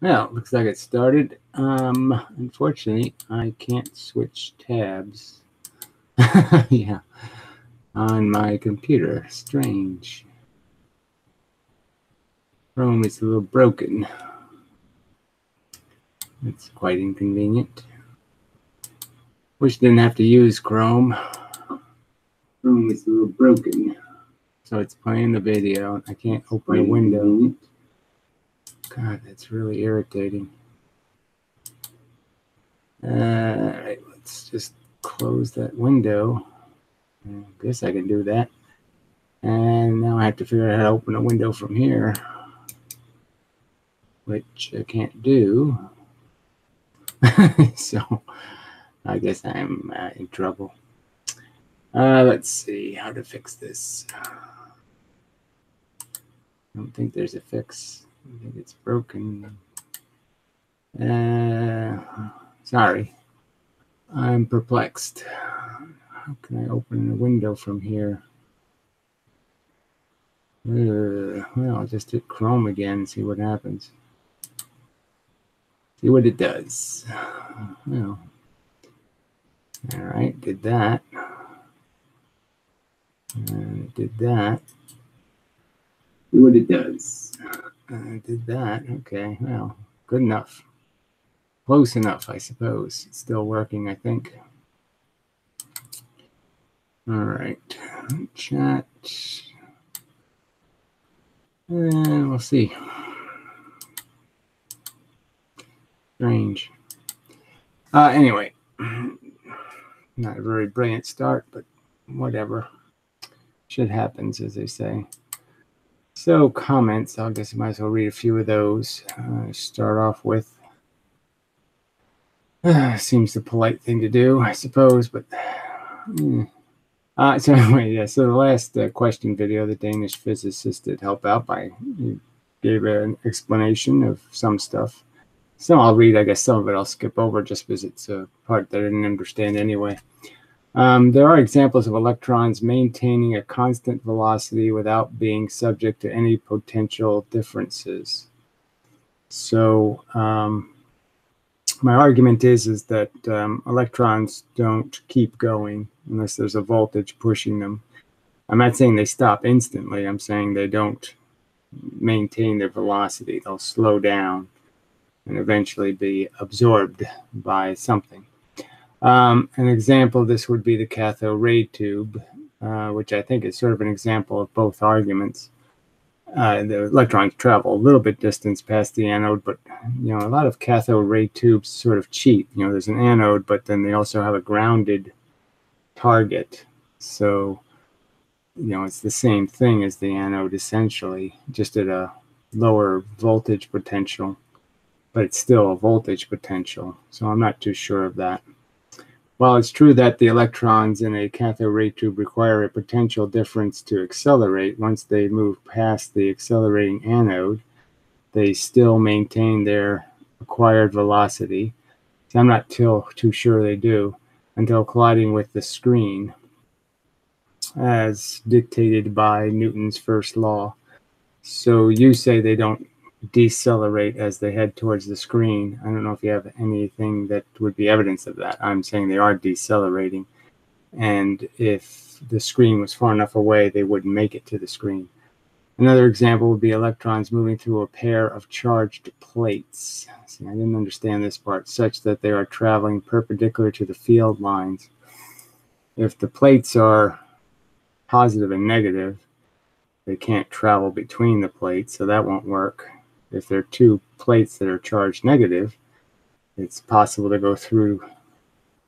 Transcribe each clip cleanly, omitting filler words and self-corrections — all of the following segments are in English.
Well, looks like it started. Unfortunately, I can't switch tabs. Yeah, on my computer. Strange. Chrome is a little broken. It's quite inconvenient. Wish didn't have to use Chrome. Chrome is a little broken. So it's playing the video. I can't open a window. God, that's really irritating. Alright, let's just close that window. I guess I can do that. And now I have to figure out how to open a window from here, which I can't do. So I guess I'm in trouble. Let's see how to fix this. I don't think there's a fix. I think it's broken. Sorry. I'm perplexed. How can I open a window from here? Well, I'll just hit Chrome again and see what happens. See what it does. Well, all right, did that. And it did that. See what it does. Did that. Okay, well, good enough. Close enough, I suppose. It's still working, I think. All right, chat. And we'll see. Strange. Anyway, not a very brilliant start, but whatever. Shit happens, as they say. So comments, I guess I might as well read a few of those. Start off with, seems the polite thing to do, I suppose, but so anyway, yeah, so the last question video, the Danish physicist did help out by gave an explanation of some stuff. So I'll read, I guess some of it I'll skip over just because it's a part that I didn't understand anyway. There are examples of electrons maintaining a constant velocity without being subject to any potential differences. So my argument is that electrons don't keep going unless there's a voltage pushing them. I'm not saying they stop instantly. I'm saying they don't maintain their velocity. They'll slow down and eventually be absorbed by something. An example of this would be the cathode ray tube, which I think is sort of an example of both arguments. The electrons travel a little bit distance past the anode, but a lot of cathode ray tubes sort of cheat. There's an anode, but then they also have a grounded target. So, it's the same thing as the anode essentially, just at a lower voltage potential, but it's still a voltage potential. So I'm not too sure of that. While it's true that the electrons in a cathode ray tube require a potential difference to accelerate, once they move past the accelerating anode, they still maintain their acquired velocity. So I'm not too sure they do until colliding with the screen, as dictated by Newton's first law. So you say they don't decelerate as they head towards the screen. I don't know if you have anything that would be evidence of that. I'm saying they are decelerating, and if the screen was far enough away, they wouldn't make it to the screen. Another example would be electrons moving through a pair of charged plates. See, I didn't understand this part, such that they are traveling perpendicular to the field lines. If the plates are positive and negative, they can't travel between the plates, so that won't work. If there are two plates that are charged negative, it's possible to go through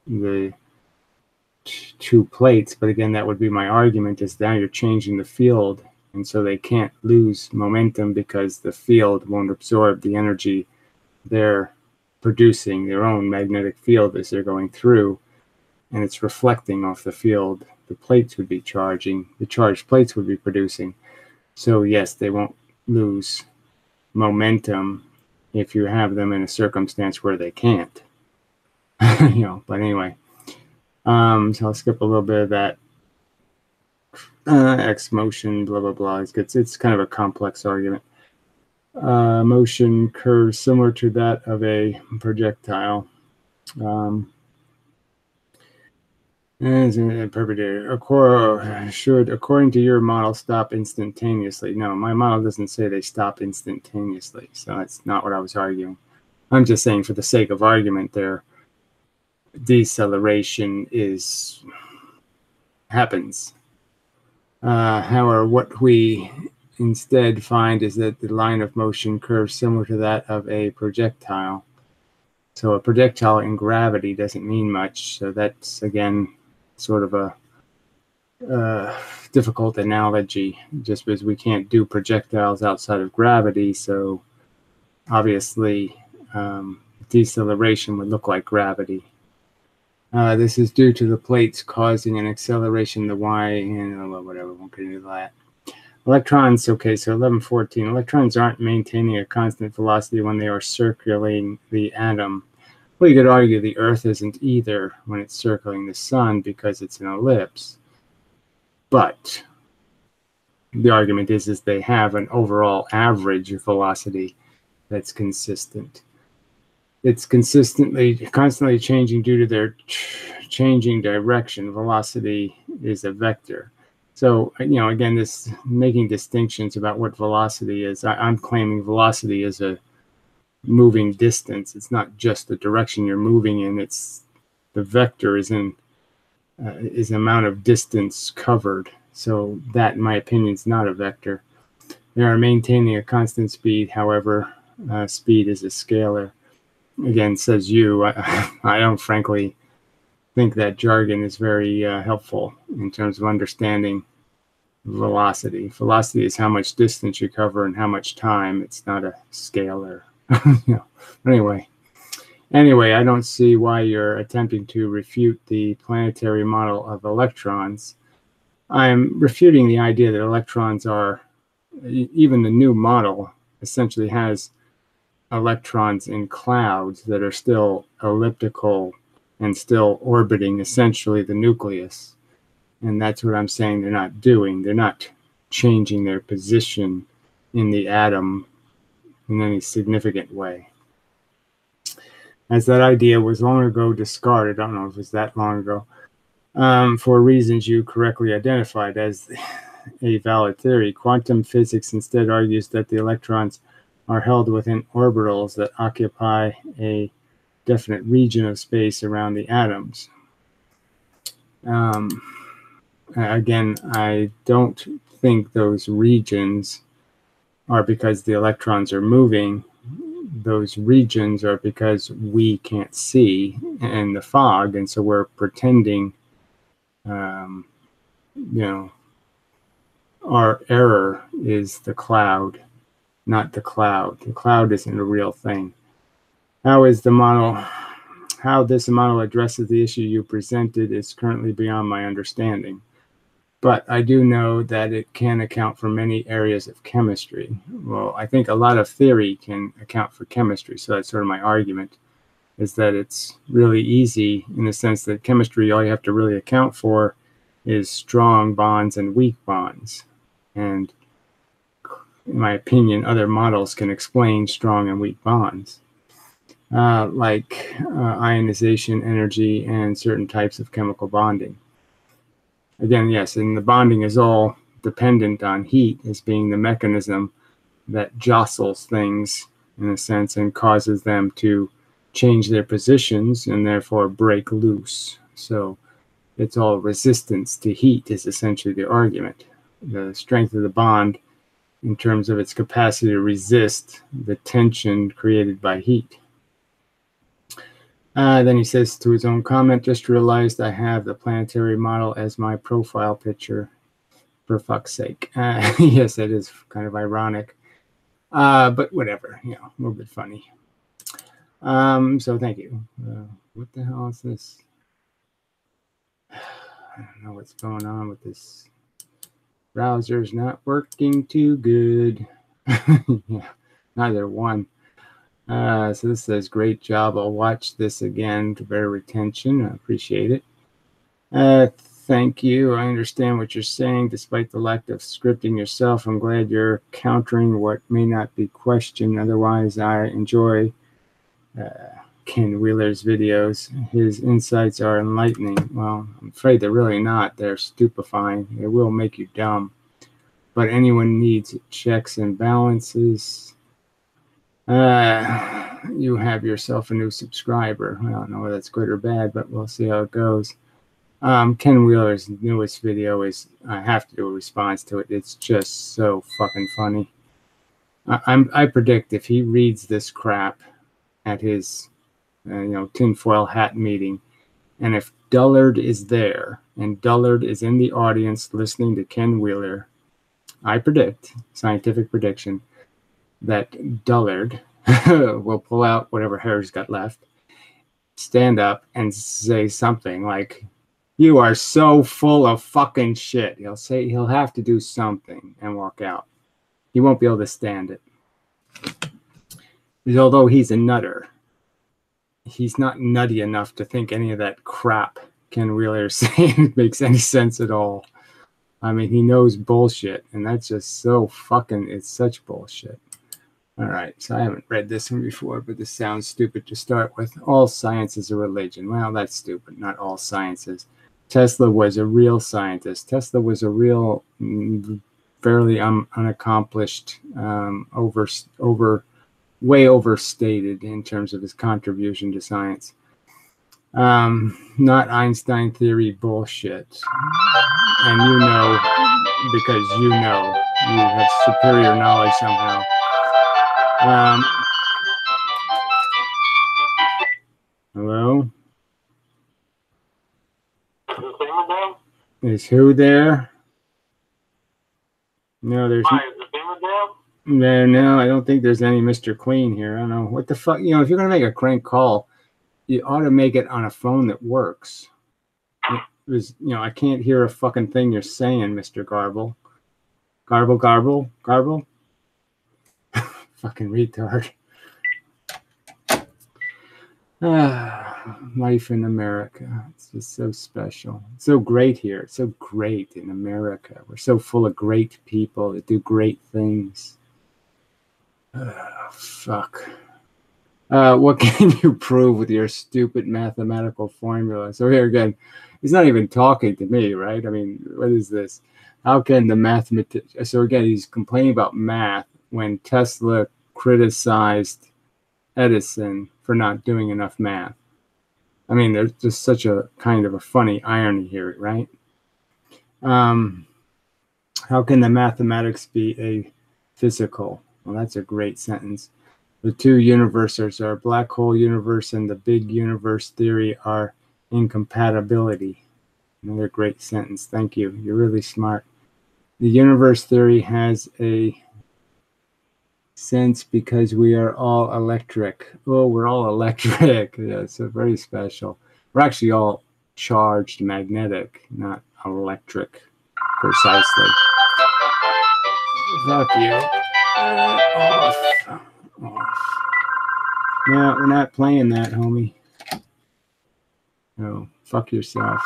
the two plates, but again, that would be my argument, is now you're changing the field, and so they can't lose momentum because the field won't absorb the energy they're producing, their own magnetic field as they're going through, and it's reflecting off the field the plates would be charging, the charged plates would be producing. So yes, they won't lose momentum if you have them in a circumstance where they can't. But anyway, so I'll skip a little bit of that. X motion, blah blah blah. It's kind of a complex argument. motion curve similar to that of a projectile. As a perpetrator should, according to your model, stop instantaneously. No, my model doesn't say they stop instantaneously, so that's not what I was arguing. I'm just saying, for the sake of argument, their deceleration happens. However, what we instead find is that the line of motion curves similar to that of a projectile. So a projectile in gravity doesn't mean much. So that's, again, sort of a difficult analogy, just because we can't do projectiles outside of gravity. So obviously, deceleration would look like gravity. This is due to the plates causing an acceleration, the y, and whatever, won't get into that. Electrons, okay, so 1114. Electrons aren't maintaining a constant velocity when they are circulating the atom. Well, you could argue the Earth isn't either when it's circling the sun because it's an ellipse. But the argument is they have an overall average velocity that's consistent. It's constantly changing due to their changing direction. Velocity is a vector. So, again, this making distinctions about what velocity is. I'm claiming velocity is a moving distance. It's not just the direction you're moving in. It's the vector is amount of distance covered. So that, in my opinion, is not a vector. They are maintaining a constant speed. However, speed is a scalar. Again, says you. I don't frankly think that jargon is very helpful in terms of understanding velocity. Velocity is how much distance you cover and how much time. It's not a scalar. Anyway, I don't see why you're attempting to refute the planetary model of electrons. I'm refuting the idea that electrons are, even the new model essentially has electrons in clouds that are still elliptical and still orbiting essentially the nucleus. And that's what I'm saying they're not doing. They're not changing their position in the atom in any significant way. As that idea was long ago discarded, I don't know if it was that long ago, for reasons you correctly identified as a valid theory, quantum physics instead argues that the electrons are held within orbitals that occupy a definite region of space around the atoms. Again, I don't think those regions are because the electrons are moving. Those regions are because we can't see in the fog, and so we're pretending, our error is the cloud, not the cloud. The cloud isn't a real thing. How this model addresses the issue you presented is currently beyond my understanding. But I do know that it can account for many areas of chemistry. Well, I think a lot of theory can account for chemistry. So that's sort of my argument, is that it's really easy in the sense that chemistry, all you have to really account for is strong bonds and weak bonds. And in my opinion, other models can explain strong and weak bonds, like ionization energy and certain types of chemical bonding. Again, yes, and the bonding is all dependent on heat as being the mechanism that jostles things, in a sense, and causes them to change their positions and therefore break loose. So it's all resistance to heat is essentially the argument. The strength of the bond in terms of its capacity to resist the tension created by heat. Then he says to his own comment, just realized I have the planetary model as my profile picture, for fuck's sake. Yes, it is kind of ironic, but whatever, a little bit funny. So thank you. What the hell is this? I don't know what's going on with this. Browser's not working too good. Yeah, neither one. So this says, great job. I'll watch this again to better retention. I appreciate it. thank you. I understand what you're saying. Despite the lack of scripting yourself, I'm glad you're countering what may not be questioned. Otherwise, I enjoy Ken Wheeler's videos. His insights are enlightening. Well, I'm afraid they're really not. They're stupefying. They will make you dumb. But anyone needs checks and balances. You have yourself a new subscriber. I don't know whether that's good or bad, but we'll see how it goes. Ken Wheeler's newest video is, I have to do a response to it. It's just so fucking funny. I predict if he reads this crap at his, tinfoil hat meeting, and if Dullard is there and Dullard is in the audience listening to Ken Wheeler, I predict, scientific prediction, that Dullard will pull out whatever hair he's got left, stand up and say something like, "You are so full of fucking shit." He'll have to do something and walk out. He won't be able to stand it. Because although he's a nutter, he's not nutty enough to think any of that crap Ken Wheeler is saying makes any sense at all. I mean, he knows bullshit, and that's just so fucking, it's such bullshit. All right, so I haven't read this one before, but this sounds stupid to start with. All science is a religion. Well, that's stupid. Not all sciences. Tesla was a real scientist. Tesla was a real, fairly unaccomplished, way overstated in terms of his contribution to science. Not Einstein theory bullshit. And you know, because you know, you have superior knowledge somehow. Hello? Is who there? No, there's no, I don't think there's any Mr. Queen here. I don't know. What the fuck? You know, if you're going to make a crank call, you ought to make it on a phone that works. I can't hear a fucking thing you're saying, Mr. Garble. Garble. Fucking retard. Life in America. It's just so special. It's so great here. It's so great in America. We're so full of great people that do great things. Fuck. What can you prove with your stupid mathematical formula? So here again, he's not even talking to me, right? I mean, what is this? How can the mathematician... So again, he's complaining about math when Tesla criticized Edison for not doing enough math. I mean, there's just such a kind of a funny irony here, right? How can the mathematics be a physical? Well, that's a great sentence. The two universes are black hole universe and the big universe theory are incompatibility. Another great sentence. Thank you. You're really smart. The universe theory has a sense because we are all electric. Oh, we're all electric. Yeah, it's very special. We're actually all charged magnetic, not electric, precisely. Fuck you. Off. No, we're not playing that, homie. No, fuck yourself.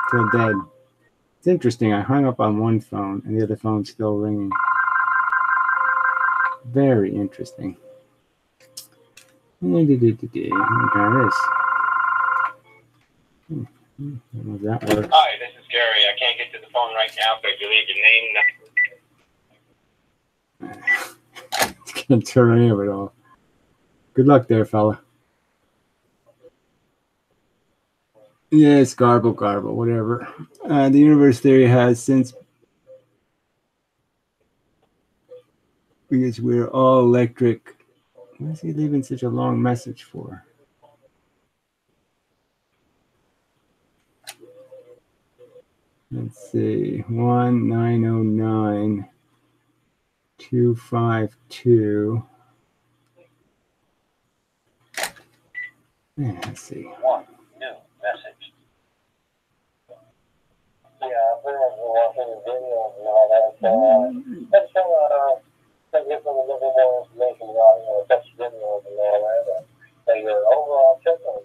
Till dead. It's interesting. I hung up on one phone and the other phone's still ringing. Very interesting. How does that work? Hi, this is Gary. I can't get to the phone right now, but if you leave your name... Can't turn any of it off. Good luck there, fella. Yes, garble, whatever. The universe theory has since... Because we're all electric. Why is he leaving such a long message for? Let's see. 1-909-252. Yeah, let's see. One new message. Yeah, I've been watching the videos and all that. So, let's show give them a little bit more information about such videos and all that. So your overall check on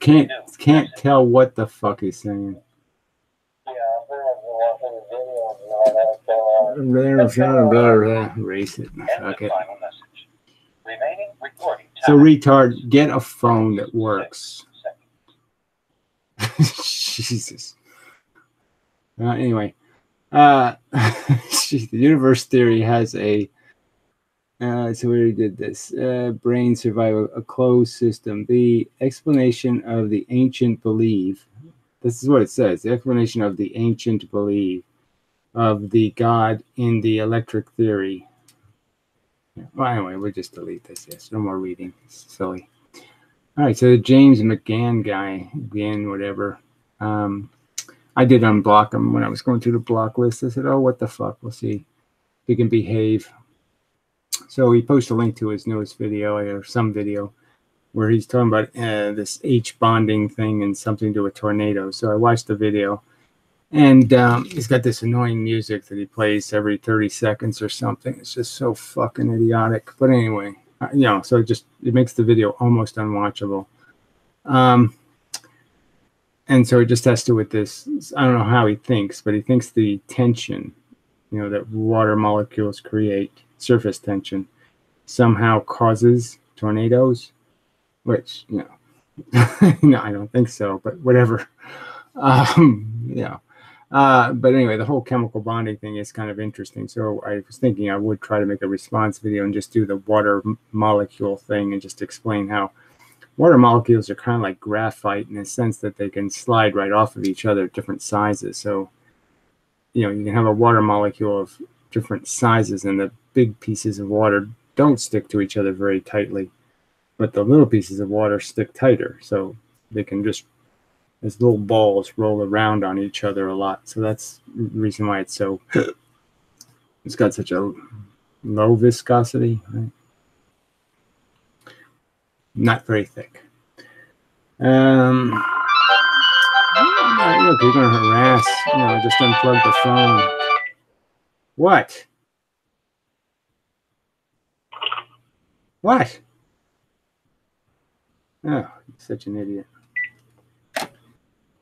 can't tell what the fuck he's saying. Erase it. Fuck it. So retard, get a phone that works. Jesus. Anyway, the universe theory has a. So we already did this. Brain survival, a closed system. The explanation of the ancient belief. This is what it says. The explanation of the ancient belief of the God in the electric theory. Well, anyway, we'll just delete this. Yes, no more reading. It's silly. All right, so the James McGann guy, again, whatever. I did unblock him when I was going through the block list. I said, oh, what the fuck? We'll see if he can behave. So he posted a link to his newest video, or some video, where he's talking about this H bonding thing and something to do with tornadoes. So I watched the video. And he's got this annoying music that he plays every 30 seconds or something. It's just so fucking idiotic. But anyway, you know, so it makes the video almost unwatchable. And so it just has to do with this. I don't know how he thinks, but he thinks the tension, you know, that water molecules create, surface tension, somehow causes tornadoes, which, you know, no, I don't think so, but whatever. Yeah. But anyway, the whole chemical bonding thing is kind of interesting. So I was thinking I would try to make a response video and just do the water molecule thing and just explain how water molecules are kind of like graphite in the sense that they can slide right off of each other at different sizes. So, you know, you can have a water molecule of different sizes, and the big pieces of water don't stick to each other very tightly, but the little pieces of water stick tighter. So they can just, as little balls, roll around on each other a lot. So that's the reason why it's so, it's got such a low viscosity, right? Not very thick. Look, you're going to harass, you know, just unplug the phone. What? What? Oh, you're such an idiot.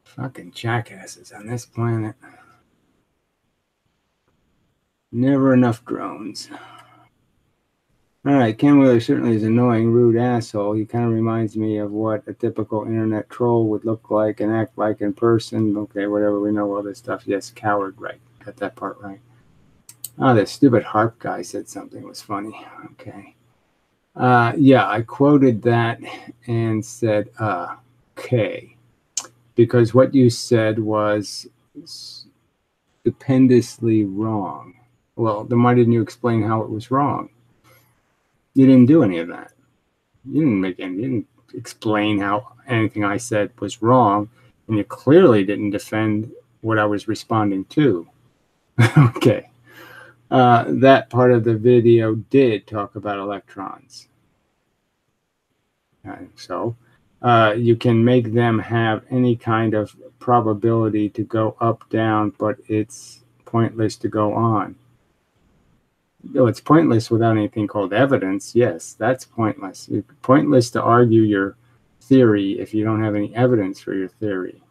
Fucking jackasses on this planet. Never enough drones. All right, Ken Wheeler certainly is an annoying, rude asshole. He kind of reminds me of what a typical internet troll would look like and act like in person. Okay, whatever, we know all this stuff. Yes, coward, right. Got that part right. Oh, that stupid harp guy said something was funny. Okay. Yeah, I quoted that and said, okay. Because what you said was stupendously wrong. Well, then why didn't you explain how it was wrong? You didn't do any of that. You didn't explain how anything I said was wrong, and you clearly didn't defend what I was responding to. Okay. That part of the video did talk about electrons. So you can make them have any kind of probability to go up, down, but it's pointless to go on. No, it's pointless without anything called evidence. Yes, that's pointless. It's pointless to argue your theory if you don't have any evidence for your theory.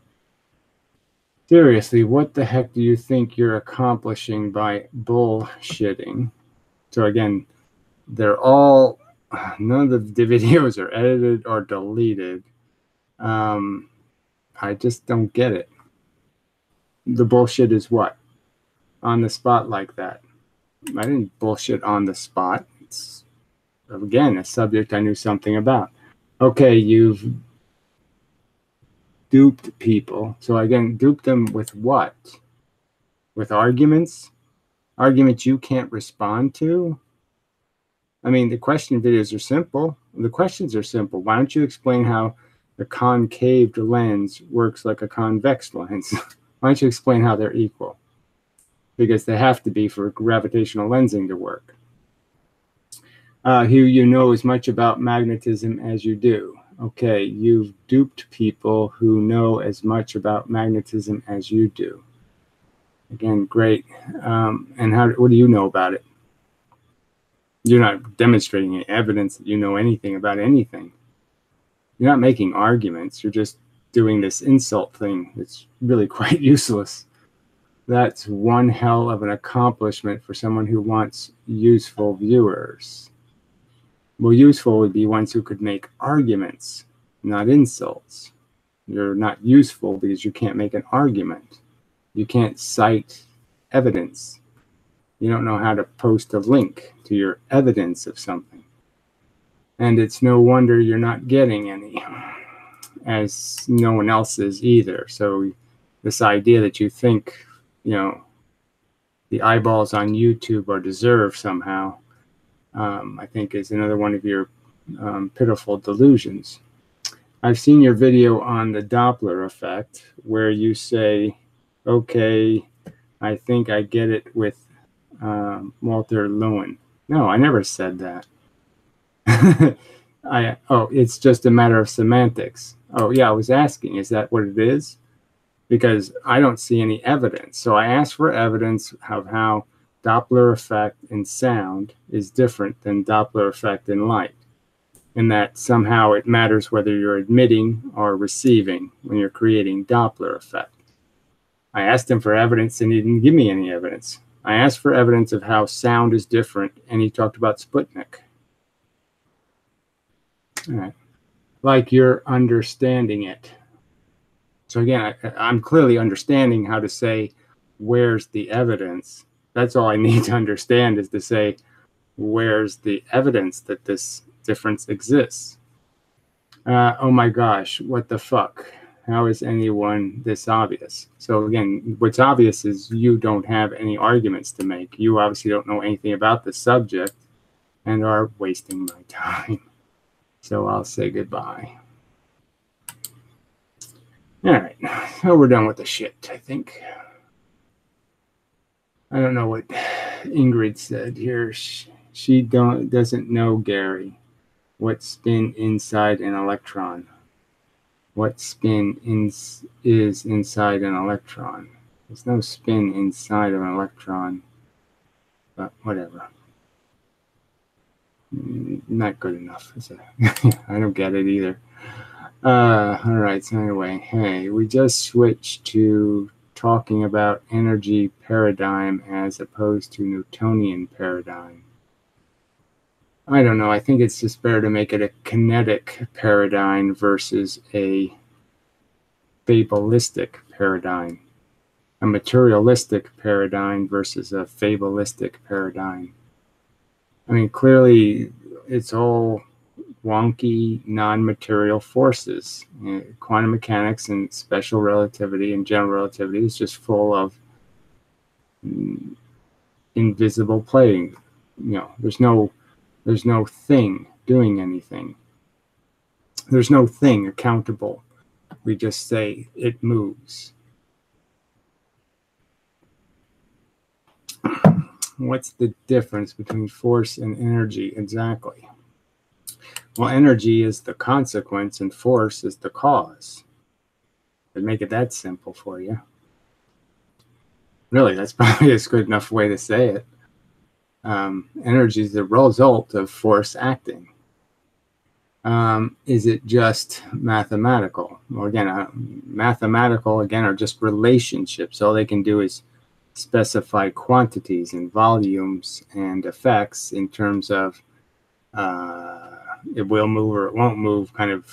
Seriously, what the heck do you think you're accomplishing by bullshitting? So again, they're all, none of the videos are edited or deleted. I just don't get it. The bullshit is what? On the spot like that. I didn't bullshit on the spot. It's, again, a subject I knew something about. Okay, you've duped people. So again, duped them with what? With arguments? Arguments you can't respond to? I mean, the question videos are simple. The questions are simple. Why don't you explain how a concave lens works like a convex lens? Why don't you explain how they're equal? Because they have to be for gravitational lensing to work. Here you know as much about magnetism as you do. Okay, you've duped people who know as much about magnetism as you do. Again, great. And what do you know about it? You're not demonstrating any evidence that you know anything about anything. You're not making arguments. You're just doing this insult thing. It's really quite useless. That's one hell of an accomplishment for someone who wants useful viewers. Well, useful would be ones who could make arguments, not insults. You're not useful because you can't make an argument. You can't cite evidence. You don't know how to post a link to your evidence of something. And it's no wonder you're not getting any, as no one else is either. So this idea that you think, you know, the eyeballs on YouTube are deserved somehow, I think is another one of your pitiful delusions. I've seen your video on the Doppler effect where you say, okay, I think I get it with Walter Lewin. No, I never said that. It's just a matter of semantics. Oh, yeah, I was asking, is that what it is? Because I don't see any evidence. So I asked for evidence of how Doppler effect in sound is different than Doppler effect in light, and that somehow it matters whether you're admitting or receiving when you're creating Doppler effect. I asked him for evidence and he didn't give me any evidence. I asked for evidence of how sound is different and he talked about Sputnik. All right. Like you're understanding it. So again, I'm clearly understanding how to say, where's the evidence? That's all I need to understand, is to say, where's the evidence that this difference exists? Oh my gosh, what the fuck? How is anyone this obvious? So again, what's obvious is you don't have any arguments to make. You obviously don't know anything about the subject and are wasting my time. So I'll say goodbye. All right, so we're done with the shit, I think. I don't know what Ingrid said here. She doesn't know, Gary, what spin inside an electron. What spin is inside an electron. There's no spin inside of an electron, but whatever. Not good enough. I don't get it either. All right, so anyway, hey, we just switched to talking about energy paradigm as opposed to Newtonian paradigm. I don't know. I think it's just better to make it a kinetic paradigm versus a fabulistic paradigm, a materialistic paradigm versus a fabulistic paradigm. I mean, clearly it's all wonky non-material forces. Quantum mechanics and special relativity and general relativity is just full of invisible playing. You know, there's no thing doing anything. There's no thing accountable. We just say it moves. What's the difference between force and energy exactly? Well, energy is the consequence and force is the cause. I'd make it that simple for you. Really, that's probably a good enough way to say it. Energy is the result of force acting. Is it just mathematical? Well, again, mathematical, again, are just relationships. All they can do is specify quantities and volumes and effects in terms of it will move or it won't move kind of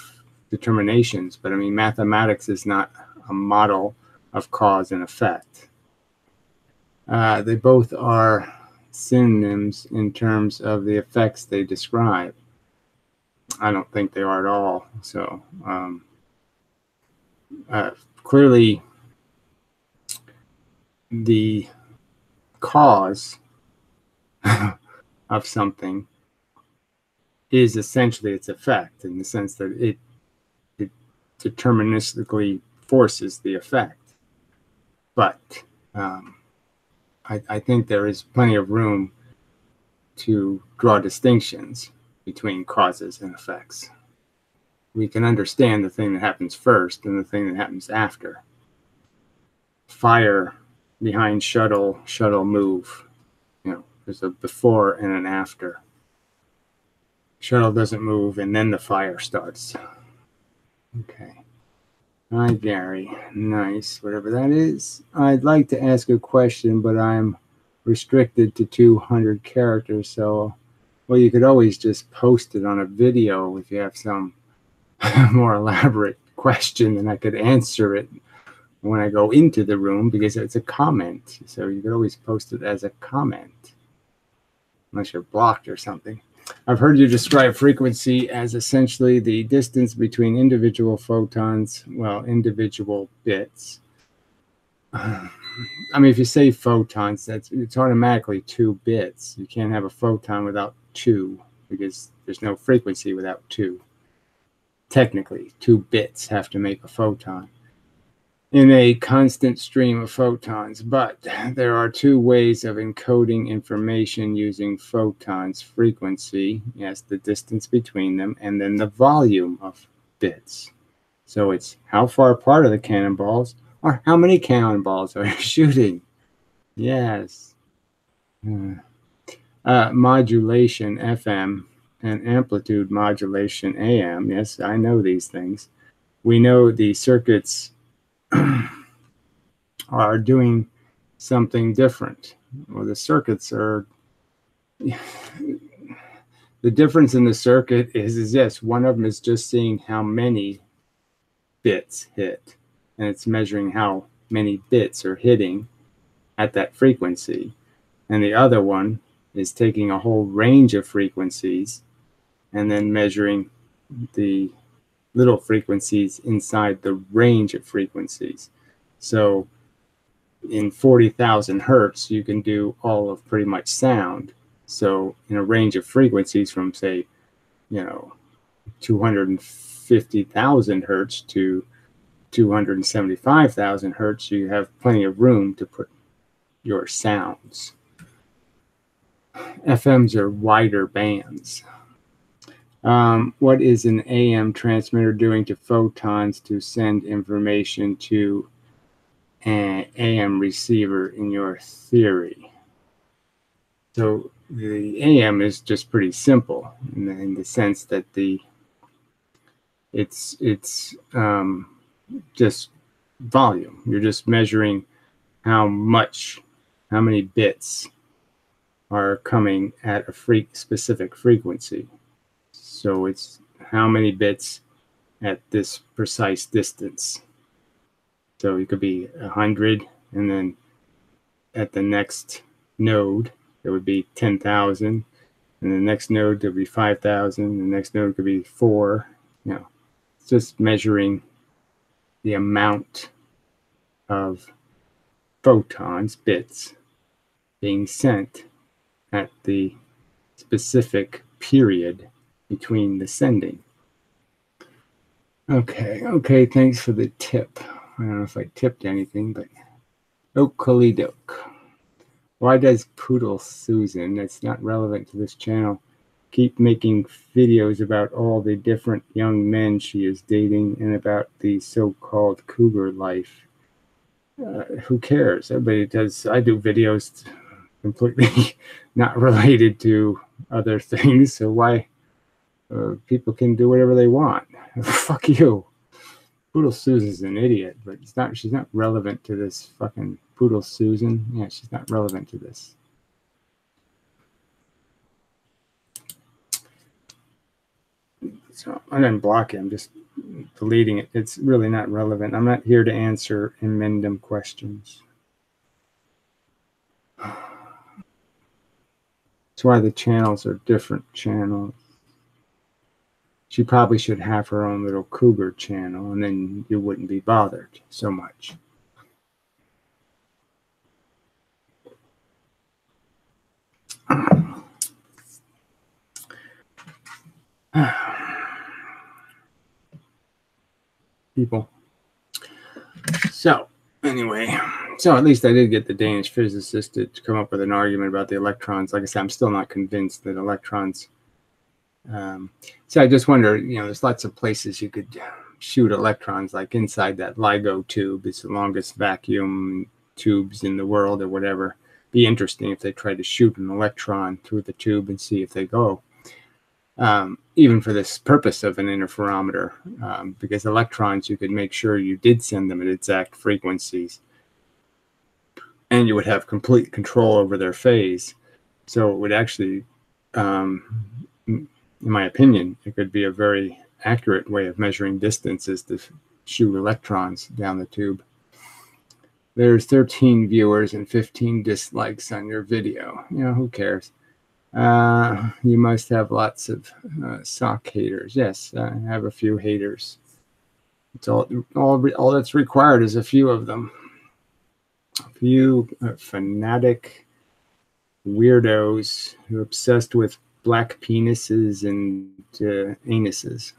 determinations. But I mean, mathematics is not a model of cause and effect. They both are synonyms in terms of the effects they describe. I don't think they are at all. So clearly the cause of something is essentially its effect, in the sense that it deterministically forces the effect. But I think there is plenty of room to draw distinctions between causes and effects. We can understand the thing that happens first and the thing that happens after. Fire behind shuttle move. You know, there's a before and an after. Shuttle doesn't move and then the fire starts. Okay. Hi, Gary. Nice. Whatever that is. I'd like to ask a question, but I'm restricted to 200 characters. So, well, you could always just post it on a video if you have some more elaborate question, and I could answer it when I go into the room because it's a comment. So you could always post it as a comment, unless you're blocked or something. I've heard you describe frequency as essentially the distance between individual photons, well, individual bits. I mean, if you say photons, it's automatically 2 bits. You can't have a photon without 2 because there's no frequency without 2. Technically, 2 bits have to make a photon in a constant stream of photons, but there are 2 ways of encoding information using photons: frequency, yes, the distance between them, and then the volume of bits. So it's how far apart are the cannonballs, or how many cannonballs are you shooting? Yes. Modulation, FM, and amplitude modulation, AM. Yes, I know these things. We know the circuits are doing something different. Well, the circuits are, the difference in the circuit is yes, one of them is just seeing how many bits hit, and it's measuring how many bits are hitting at that frequency. And the other one is taking a whole range of frequencies and then measuring the little frequencies inside the range of frequencies. So in 40,000 hertz, you can do all of pretty much sound. So in a range of frequencies from, say, 250,000 hertz to 275,000 hertz, you have plenty of room to put your sounds. FMs are wider bands. What is an AM transmitter doing to photons to send information to an AM receiver in your theory? So the AM is just pretty simple in the sense that it's just volume. You're just measuring how many bits are coming at a specific frequency. So it's how many bits at this precise distance. So it could be 100, and then at the next node, it would be 10,000, and the next node could be 5,000, the next node could be 4. It's just measuring the amount of photons, bits, being sent at the specific period between the sending. Okay, thanks for the tip. I don't know if I tipped anything, but Oak-Kalidoke. Why does Poodle Susan, that's not relevant to this channel, keep making videos about all the different young men she is dating and about the so-called cougar life? Who cares? Everybody does. I do videos completely not related to other things, so why? People can do whatever they want. Fuck you. Poodle Susan's an idiot, but she's not relevant to this fucking Poodle Susan. Yeah, she's not relevant to this. So I didn't block it. I'm just deleting it. It's really not relevant. I'm not here to answer emendum questions. That's why the channels are different channels. She probably should have her own little cougar channel, and then you wouldn't be bothered so much. People. So, anyway, at least I did get the Danish physicist to come up with an argument about the electrons. Like I said, I'm still not convinced that electrons. So I just wonder, there's lots of places you could shoot electrons, like inside that LIGO tube. It's the longest vacuum tubes in the world or whatever. Be interesting if they tried to shoot an electron through the tube and see if they go. even for this purpose of an interferometer, because electrons, you could make sure you did send them at exact frequencies, and you would have complete control over their phase. So it would actually, in my opinion, it could be a very accurate way of measuring distances to shoot electrons down the tube. There's 13 viewers and 15 dislikes on your video. You know, who cares? You must have lots of sock haters. Yes, I have a few haters. It's all that's required is a few of them. A few fanatic weirdos who are obsessed with black penises and anuses.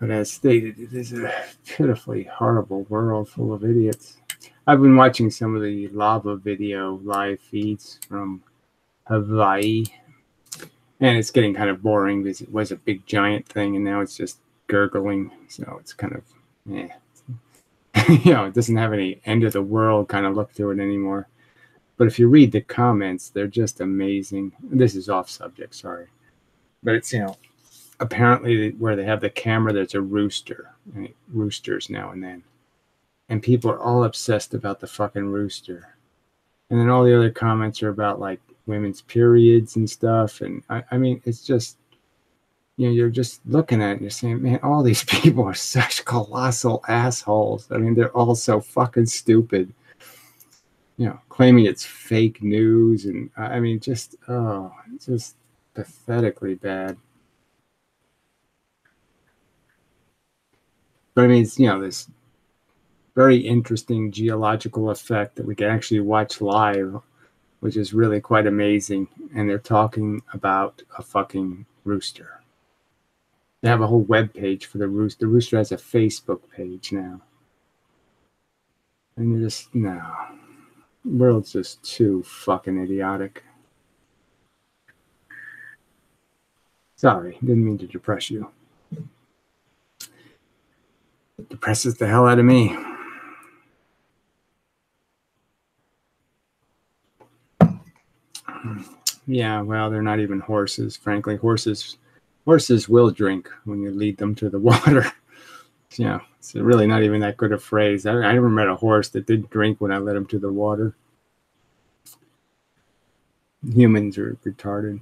But as stated, it is a pitifully horrible world full of idiots. I've been watching some of the lava video live feeds from Hawaii, and it's getting kind of boring because it was a big giant thing, and now it's just gurgling. So it's kind of, you know, it doesn't have any end of the world kind of look to it anymore. But if you read the comments, they're just amazing. This is off subject, sorry. But it's, you know, apparently where they have the camera, there's a rooster, right? Roosters now and then. And people are all obsessed about the fucking rooster. And then all the other comments are about like women's periods and stuff. And I mean, it's just, you know, you're just looking at it and you're saying, man, all these people are such colossal assholes. I mean, they're all so fucking stupid. You know, claiming it's fake news. And I mean, just, oh, it's just pathetically bad. But I mean, it's, you know, this very interesting geological effect that we can actually watch live, which is really quite amazing. And they're talking about a fucking rooster. They have a whole web page for the rooster. The rooster has a Facebook page now. And you're just, no. The world's just too fucking idiotic. Sorry, didn't mean to depress you. It depresses the hell out of me. Yeah, well, they're not even horses. Frankly, horses will drink when you lead them to the water. You know, it's really not even that good a phrase. I never met a horse that didn't drink when I led him to the water. Humans are retarded.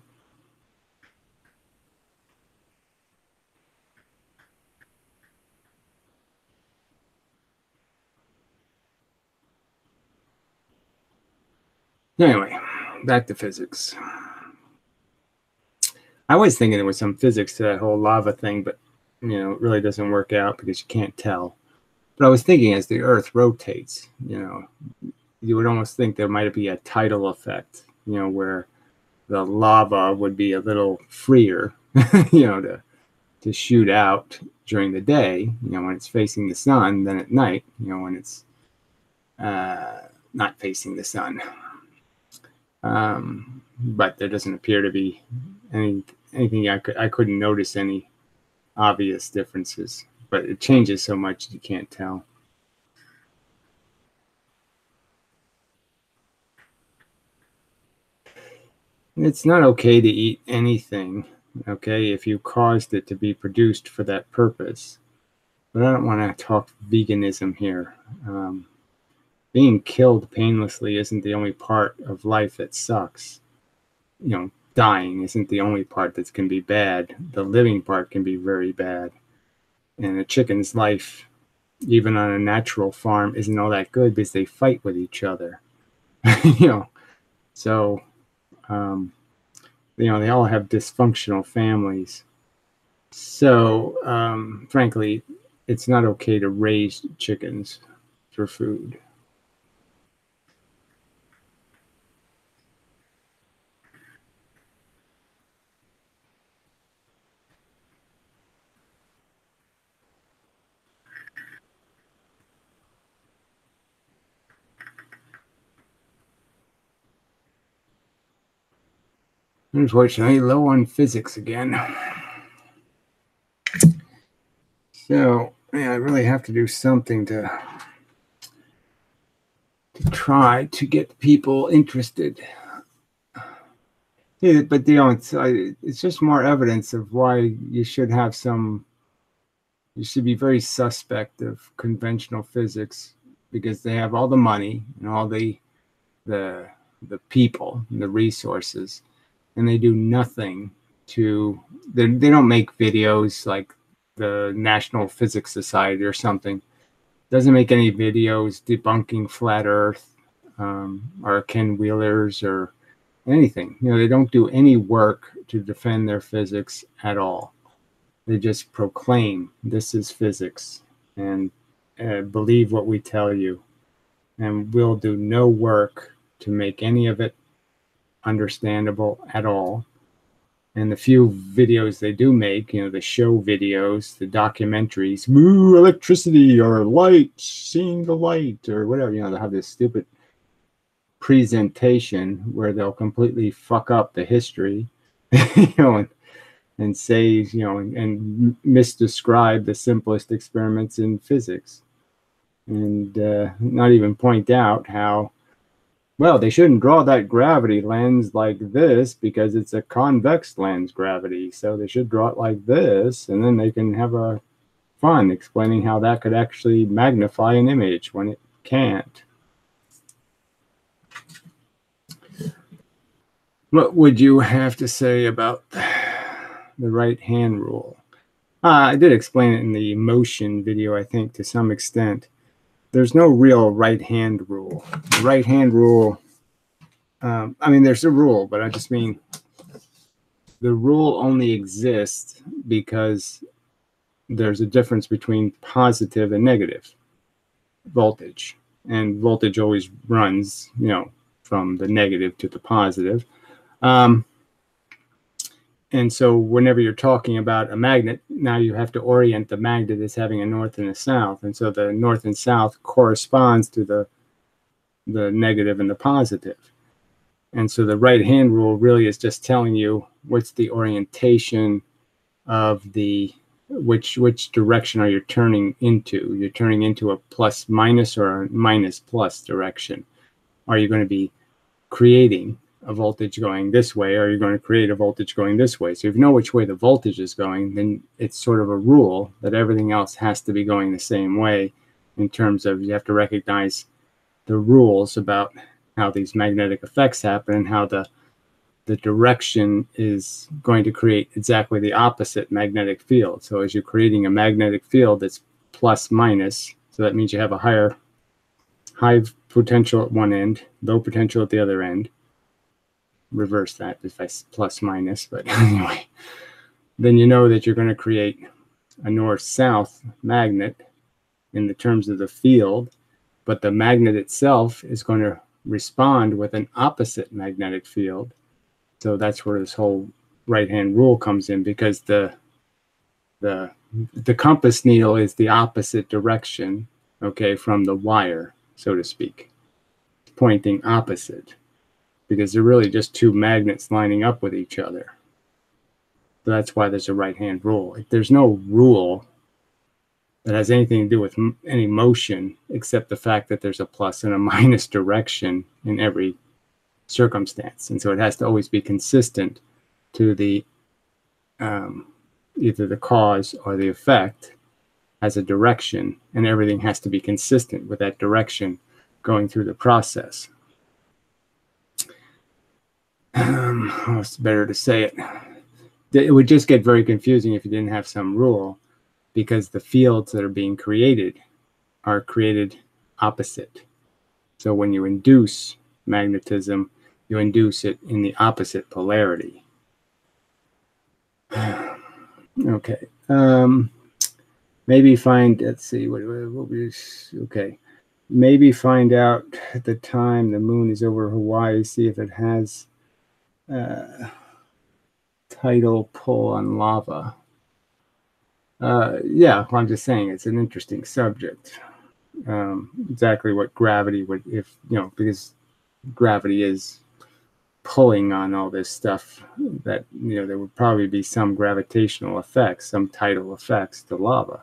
Anyway, back to physics. I was thinking there was some physics to that whole lava thing, but, you know, it really doesn't work out because you can't tell. But I was thinking as the Earth rotates, you know, you would almost think there might be a tidal effect, you know, where the lava would be a little freer, you know, to shoot out during the day, you know, when it's facing the sun, than at night, you know, when it's not facing the sun. But there doesn't appear to be anything I couldn't notice any obvious differences, but it changes so much you can't tell. It's not okay to eat anything, okay, if you caused it to be produced for that purpose. But I don't want to talk veganism here. Being killed painlessly isn't the only part of life that sucks. You know, dying isn't the only part that can be bad. The living part can be very bad. And a chicken's life, even on a natural farm, isn't all that good because they fight with each other. You know, so, you know, they all have dysfunctional families. So, frankly, it's not okay to raise chickens for food. Unfortunately, low on physics again. So, yeah, I really have to do something to try to get people interested. Yeah, but it's just more evidence of why you should have some. You should be very suspect of conventional physics because they have all the money and all the people and the resources, and they do nothing to. They don't make videos like the National Physics Society or something. Doesn't make any videos debunking flat Earth or Ken Wheelers or anything. They don't do any work to defend their physics at all. They just proclaim this is physics and believe what we tell you, and we'll do no work to make any of it understandable at all. And the few videos they do make, the show videos, the documentaries, woo, electricity or light, seeing the light or whatever, they'll have this stupid presentation where they'll completely fuck up the history, and say, and misdescribe the simplest experiments in physics, and not even point out how, well, they shouldn't draw that gravity lens like this because it's a convex lens gravity. So they should draw it like this, and then they can have a fun explaining how that could actually magnify an image when it can't. What would you have to say about the right-hand rule? I did explain it in the motion video, I think, to some extent. There's no real right-hand rule. The right-hand rule, I mean, there's a rule, but I just mean the rule only exists because there's a difference between positive and negative voltage. And voltage always runs, from the negative to the positive. And so whenever you're talking about a magnet, now you have to orient the magnet as having a north and a south. And so the north and south corresponds to the negative and the positive. And so the right-hand rule really is just telling you what's the orientation of which direction are you turning into? You're turning into a plus minus or a minus plus direction. Are you going to be creating a voltage going this way, or are you going to create a voltage going this way? So if you know which way the voltage is going, then it's sort of a rule that everything else has to be going the same way, in terms of you have to recognize the rules about how these magnetic effects happen and how the direction is going to create exactly the opposite magnetic field. So as you're creating a magnetic field that's plus minus, so that means you have a high potential at one end, low potential at the other end. Reverse that if I plus minus, but anyway, then you know that you're going to create a north-south magnet in the terms of the field, but the magnet itself is going to respond with an opposite magnetic field. So that's where this whole right-hand rule comes in, because the compass needle is the opposite direction, okay, from the wire, so to speak, pointing opposite, because they're really just two magnets lining up with each other. So that's why there's a right-hand rule. There's no rule that has anything to do with any motion except the fact that there's a plus and a minus direction in every circumstance. And so it has to always be consistent to the either the cause or the effect has a direction, and everything has to be consistent with that direction going through the process. It's better to say it. It would just get very confusing if you didn't have some rule, because the fields that are being created are created opposite. So when you induce magnetism, you induce it in the opposite polarity. Okay. Maybe find, let's see, okay. Maybe find out at the time the moon is over Hawaii, see if it has tidal pull on lava. Yeah, well, I'm just saying it's an interesting subject. Exactly what gravity would, if, because gravity is pulling on all this stuff, that, you know, there would probably be some gravitational effects, some tidal effects to lava.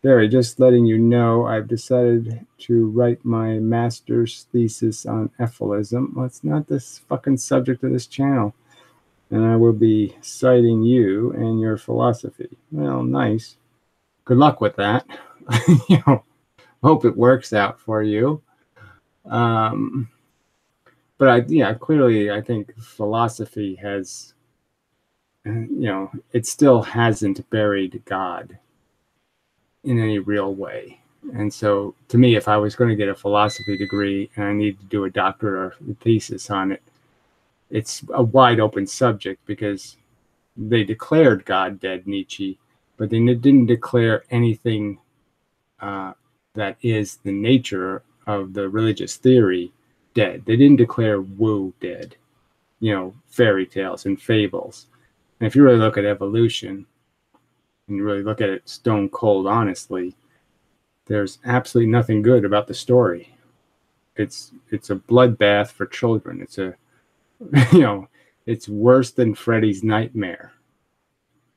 Barry, just letting you know, I've decided to write my master's thesis on ephilism. Well, it's not this fucking subject of this channel. And I will be citing you and your philosophy. Well, nice. Good luck with that. You know, hope it works out for you. But clearly I think philosophy has, you know, it still hasn't buried God in any real way. And so to me, if I was going to get a philosophy degree and I need to do a doctorate or thesis on it, it's a wide open subject, because they declared God dead, Nietzsche, but they didn't declare anything that is the nature of the religious theory dead. They didn't declare woo dead, you know, fairy tales and fables. And if you really look at evolution and you really look at it stone cold honestly, there's absolutely nothing good about the story. It's a bloodbath for children. It's a, you know, it's worse than Freddy's Nightmare.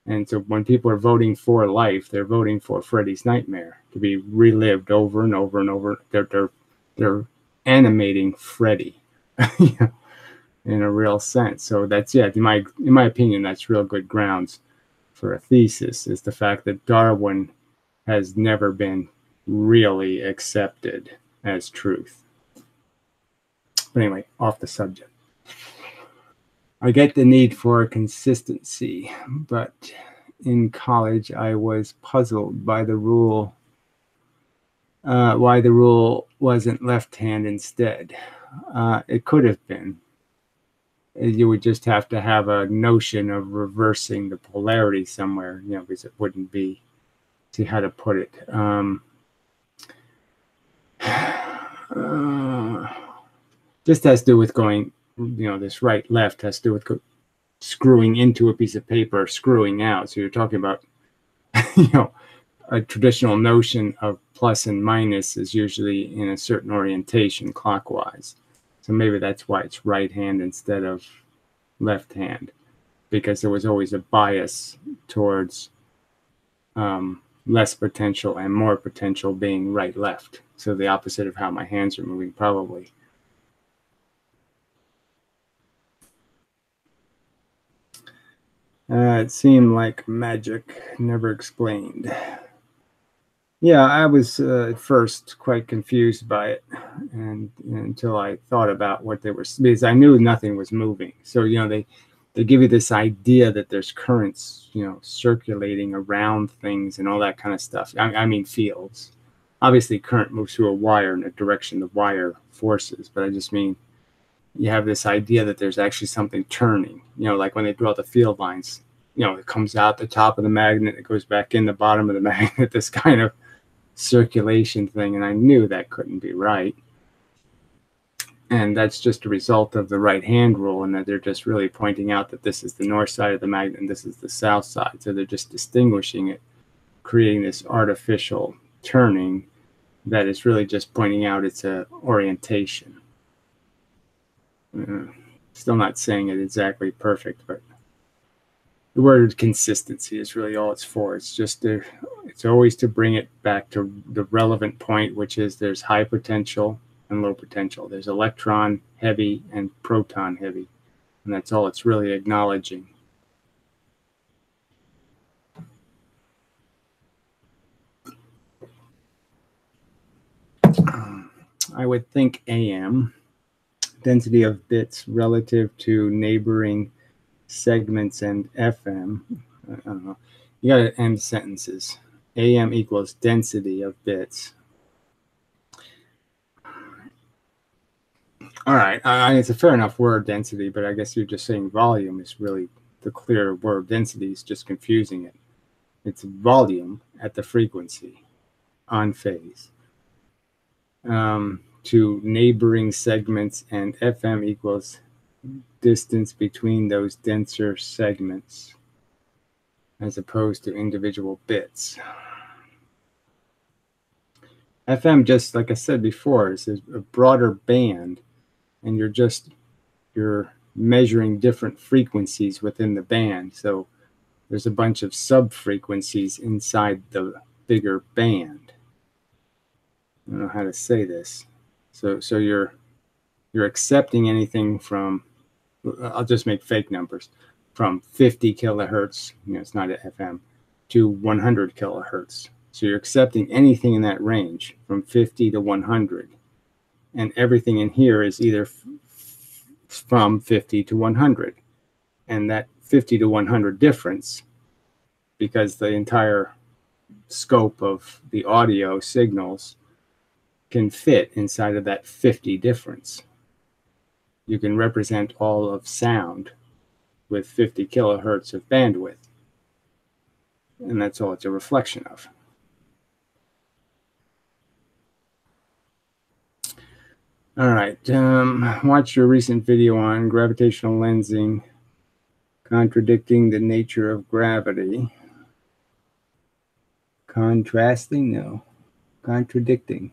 And so when people are voting for life, they're voting for Freddy's Nightmare to be relived over and over and over. They're animating Freddy in a real sense. So that's, yeah, in my opinion, that's real good grounds for a thesis, is the fact that Darwin has never been really accepted as truth. But anyway, off the subject. I get the need for consistency, but in college I was puzzled by the rule, why the rule wasn't left hand instead. It could have been. You would just have to have a notion of reversing the polarity somewhere, you know, because it wouldn't be, see how to put it. Just has to do with going, you know, this right left has to do with screwing into a piece of paper, screwing out. So you're talking about, you know, a traditional notion of plus and minus is usually in a certain orientation clockwise. So maybe that's why it's right hand instead of left hand, because there was always a bias towards less potential and more potential being right left. So the opposite of how my hands are moving, probably. It seemed like magic, never explained. Yeah, I was at first quite confused by it, and until I thought about what they were, because I knew nothing was moving. So, you know, they give you this idea that there's currents, you know, circulating around things and all that kind of stuff. I mean fields. Obviously, current moves through a wire in a direction the wire forces, but I just mean you have this idea that there's actually something turning, you know, like when they draw the field lines, you know, it comes out the top of the magnet, it goes back in the bottom of the magnet, this kind of circulation thing. And I knew that couldn't be right. And that's just a result of the right hand rule, and that they're just really pointing out that this is the north side of the magnet and this is the south side. So they're just distinguishing it, creating this artificial turning that is really just pointing out it's a orientation. Still not saying it exactly perfect, but the word consistency is really all it's for. It's just it's always to bring it back to the relevant point, which is there's high potential and low potential. There's electron heavy and proton heavy, and that's all it's really acknowledging. I would think AM, density of bits relative to neighboring segments, and FM, I don't know, you got to end sentences. AM equals density of bits. All right, it's a fair enough word, density, but I guess you're just saying volume is really the clear word. Density is just confusing it. It's volume at the frequency on phase. To neighboring segments, and FM equals distance between those denser segments as opposed to individual bits. FM, just like I said before, is a broader band, and you're measuring different frequencies within the band. So there's a bunch of sub-frequencies inside the bigger band. I don't know how to say this. So you're accepting anything from, I'll just make fake numbers, from 50 kilohertz, it's not an FM, to 100 kilohertz. So you're accepting anything in that range from 50 to 100. And everything in here is either from 50 to 100. And that 50 to 100 difference, because the entire scope of the audio signals can fit inside of that 50 difference. You can represent all of sound with 50 kilohertz of bandwidth. And that's all it's a reflection of. All right, watch your recent video on gravitational lensing, contradicting the nature of gravity. Contrasting? No. Contradicting.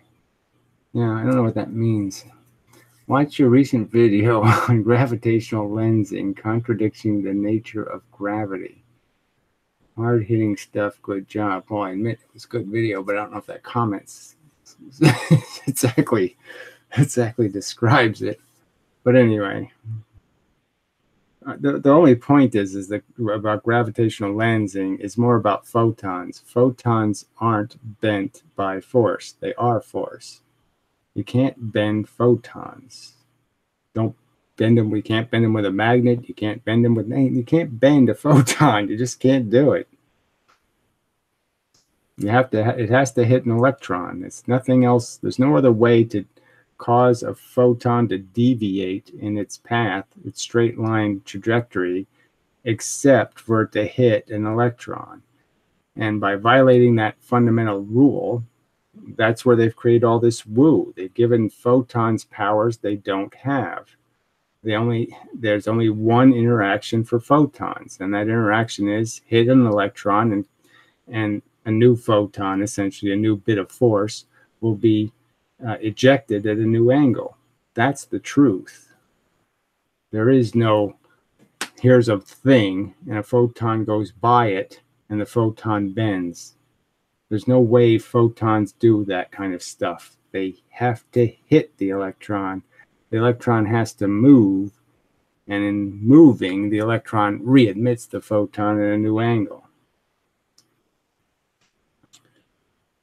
Yeah, I don't know what that means. Watch your recent video on gravitational lensing, contradicting the nature of gravity. Hard-hitting stuff, good job. Well, I admit it was a good video, but I don't know if that comments exactly describes it. But anyway, the only point is that about gravitational lensing is more about photons. Photons aren't bent by force. They are force. You can't bend photons. Don't bend them. We can't bend them with a magnet. You can't bend them with, you can't bend a photon. You just can't do it. You have to, it has to hit an electron. It's nothing else. There's no other way to cause a photon to deviate in its path, its straight line trajectory, except for it to hit an electron. And by violating that fundamental rule, that's where they've created all this woo. They've given photons powers they don't have. There's only one interaction for photons, and that interaction is hit an electron, and a new photon, essentially a new bit of force, will be ejected at a new angle. That's the truth. There is no, here's a thing, and a photon goes by it, and the photon bends. There's no way photons do that kind of stuff. They have to hit the electron. The electron has to move, and in moving, the electron readmits the photon at a new angle.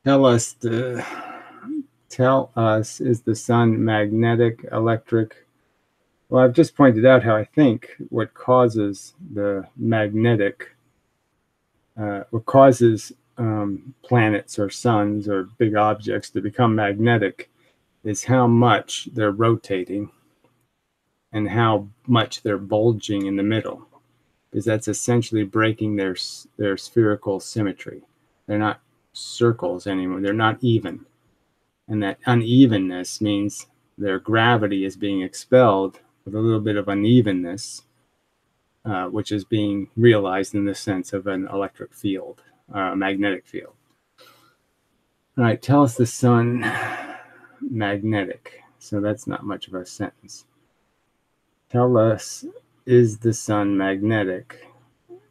Tell us, is the sun magnetic, electric? Well, I've just pointed out how I think what causes the magnetic, what causes planets or suns or big objects to become magnetic is how much they're rotating and how much they're bulging in the middle, because that's essentially breaking their spherical symmetry. They're not circles anymore. They're not even. And that unevenness means their gravity is being expelled with a little bit of unevenness, which is being realized in the sense of an electric field, a magnetic field. All right, tell us the sun magnetic. So that's not much of a sentence. Tell us, is the sun magnetic?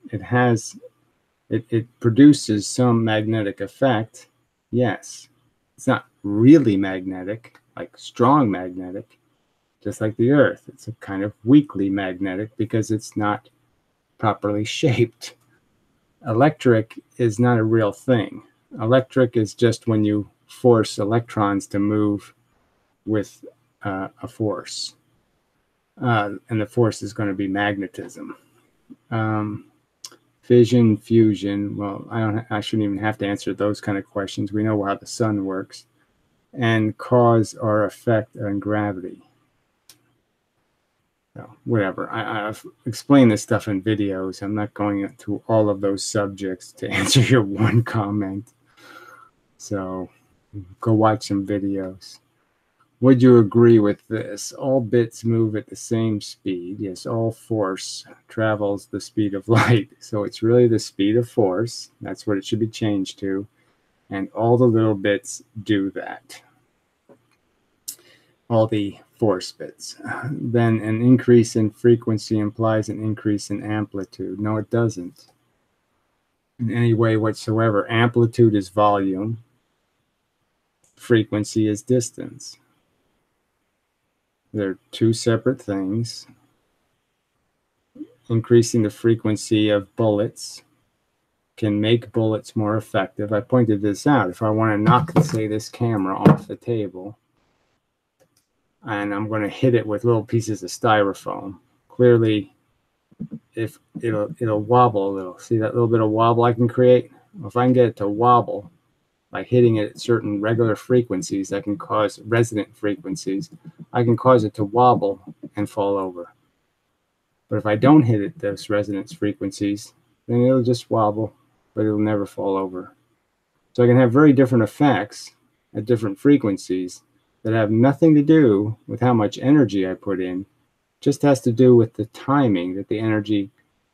It produces some magnetic effect, yes. It's not really magnetic, like strong magnetic, just like the Earth. It's a kind of weakly magnetic because it's not properly shaped. Electric is not a real thing. Electric is just when you force electrons to move with a force. And the force is going to be magnetism. Fission, fusion, well, I shouldn't even have to answer those kind of questions. We know how the sun works. And cause or effect on gravity. So, whatever. I've explained this stuff in videos. I'm not going into all of those subjects to answer your one comment. So, go watch some videos. Would you agree with this? All bits move at the same speed. Yes, all force travels the speed of light. So it's really the speed of force. That's what it should be changed to. And all the little bits do that. All the force bits. Then an increase in frequency implies an increase in amplitude. No, it doesn't. In any way whatsoever. Amplitude is volume. Frequency is distance. They're two separate things. Increasing the frequency of bullets can make bullets more effective. I pointed this out. If I want to knock, say, this camera off the table, and I'm going to hit it with little pieces of styrofoam, clearly, if it'll wobble a little. See that little bit of wobble I can create? If I can get it to wobble by hitting it at certain regular frequencies, I can cause resonant frequencies. I can cause it to wobble and fall over. But if I don't hit it those resonance frequencies, then it'll just wobble, but it'll never fall over. So I can have very different effects at different frequencies that have nothing to do with how much energy I put in. Just has to do with the timing that the energy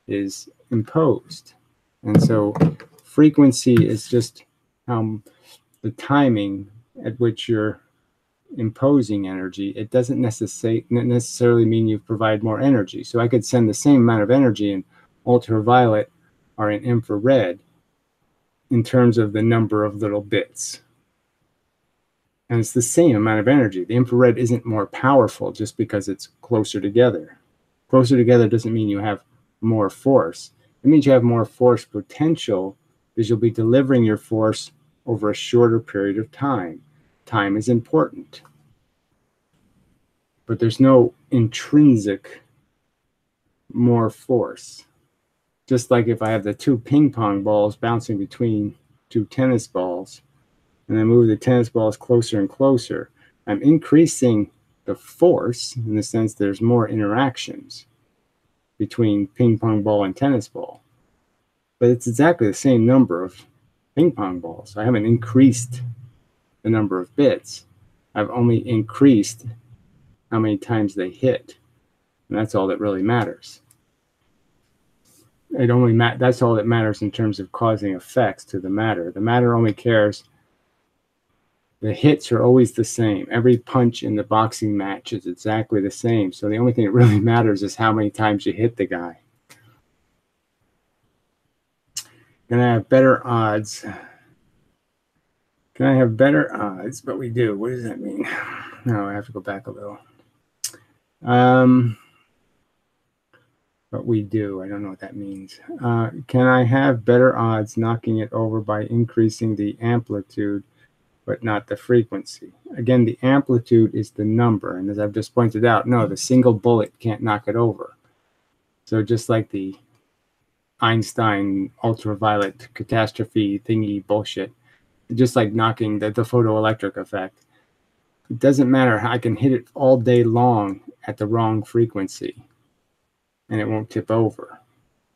is imposed. And so frequency is just the timing at which you're imposing energy. It doesn't necessarily mean you provide more energy. So I could send the same amount of energy in ultraviolet or in infrared in terms of the number of little bits. And it's the same amount of energy. The infrared isn't more powerful just because it's closer together. Closer together doesn't mean you have more force. It means you have more force potential because you'll be delivering your force over a shorter period of time. Time is important. But there's no intrinsic more force. Just like if I have the two ping pong balls bouncing between two tennis balls, and I move the tennis balls closer and closer, I'm increasing the force in the sense there's more interactions between ping pong ball and tennis ball. But it's exactly the same number of ping pong balls. I haven't increased the number of bits. I've only increased how many times they hit. And that's all that really matters. That's all that matters in terms of causing effects to the matter. The matter only cares. The hits are always the same. Every punch in the boxing match is exactly the same. So the only thing that really matters is how many times you hit the guy. Can I have better odds? Can I have better odds? But we do. What does that mean? No, I have to go back a little. But we do. I don't know what that means. Can I have better odds knocking it over by increasing the amplitude, but not the frequency? Again, the amplitude is the number. And as I've just pointed out, no, the single bullet can't knock it over. So just like the Einstein ultraviolet catastrophe thingy bullshit, just like knocking the photoelectric effect, it doesn't matter. I can hit it all day long at the wrong frequency and it won't tip over.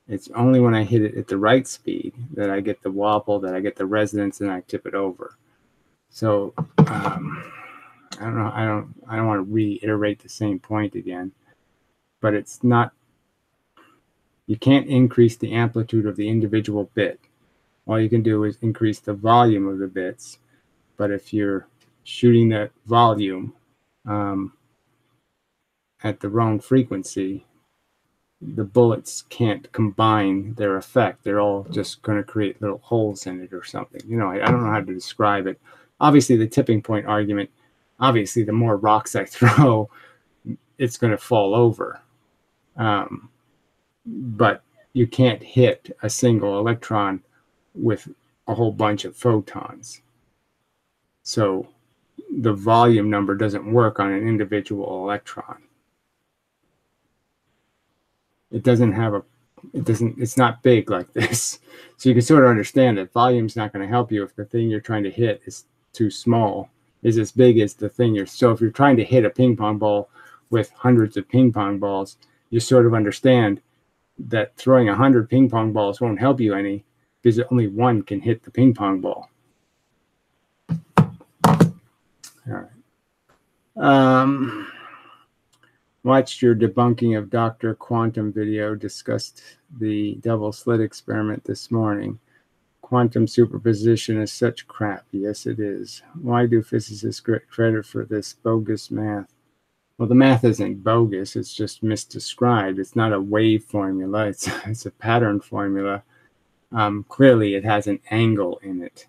It's only when I hit it at the right speed that I get the wobble, that I get the resonance, and I tip it over. So I don't know. I don't want to reiterate the same point again, but it's not. You can't increase the amplitude of the individual bit. All you can do is increase the volume of the bits. But if you're shooting that volume at the wrong frequency, the bullets can't combine their effect. They're all just going to create little holes in it or something. You know, I don't know how to describe it. Obviously, the tipping point argument, obviously, the more rocks I throw, it's going to fall over. But you can't hit a single electron with a whole bunch of photons. So the volume number doesn't work on an individual electron. It's not big like this. So you can sort of understand that volume's not going to help you if the thing you're trying to hit is too small, is as big as the thing so if you're trying to hit a ping pong ball with hundreds of ping pong balls, you sort of understand that throwing 100 ping pong balls won't help you any because only one can hit the ping pong ball. All right. Watched your debunking of Dr. Quantum video, discussed the double slit experiment this morning. Quantum superposition is such crap. Yes, it is. Why do physicists get credit for this bogus math? Well, the math isn't bogus. It's just misdescribed. It's not a wave formula. It's a pattern formula. Clearly, it has an angle in it.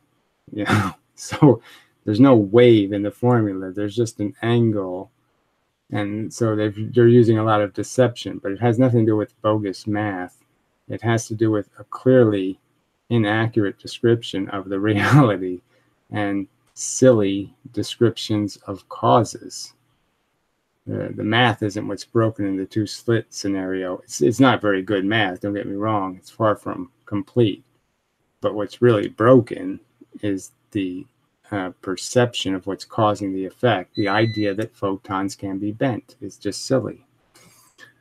So there's no wave in the formula. There's just an angle. And so they're using a lot of deception, but it has nothing to do with bogus math. It has to do with a clearly inaccurate description of the reality and silly descriptions of causes. The math isn't what's broken in the two-slit scenario. It's not very good math, don't get me wrong. It's far from complete. But what's really broken is the perception of what's causing the effect. The idea that photons can be bent is just silly.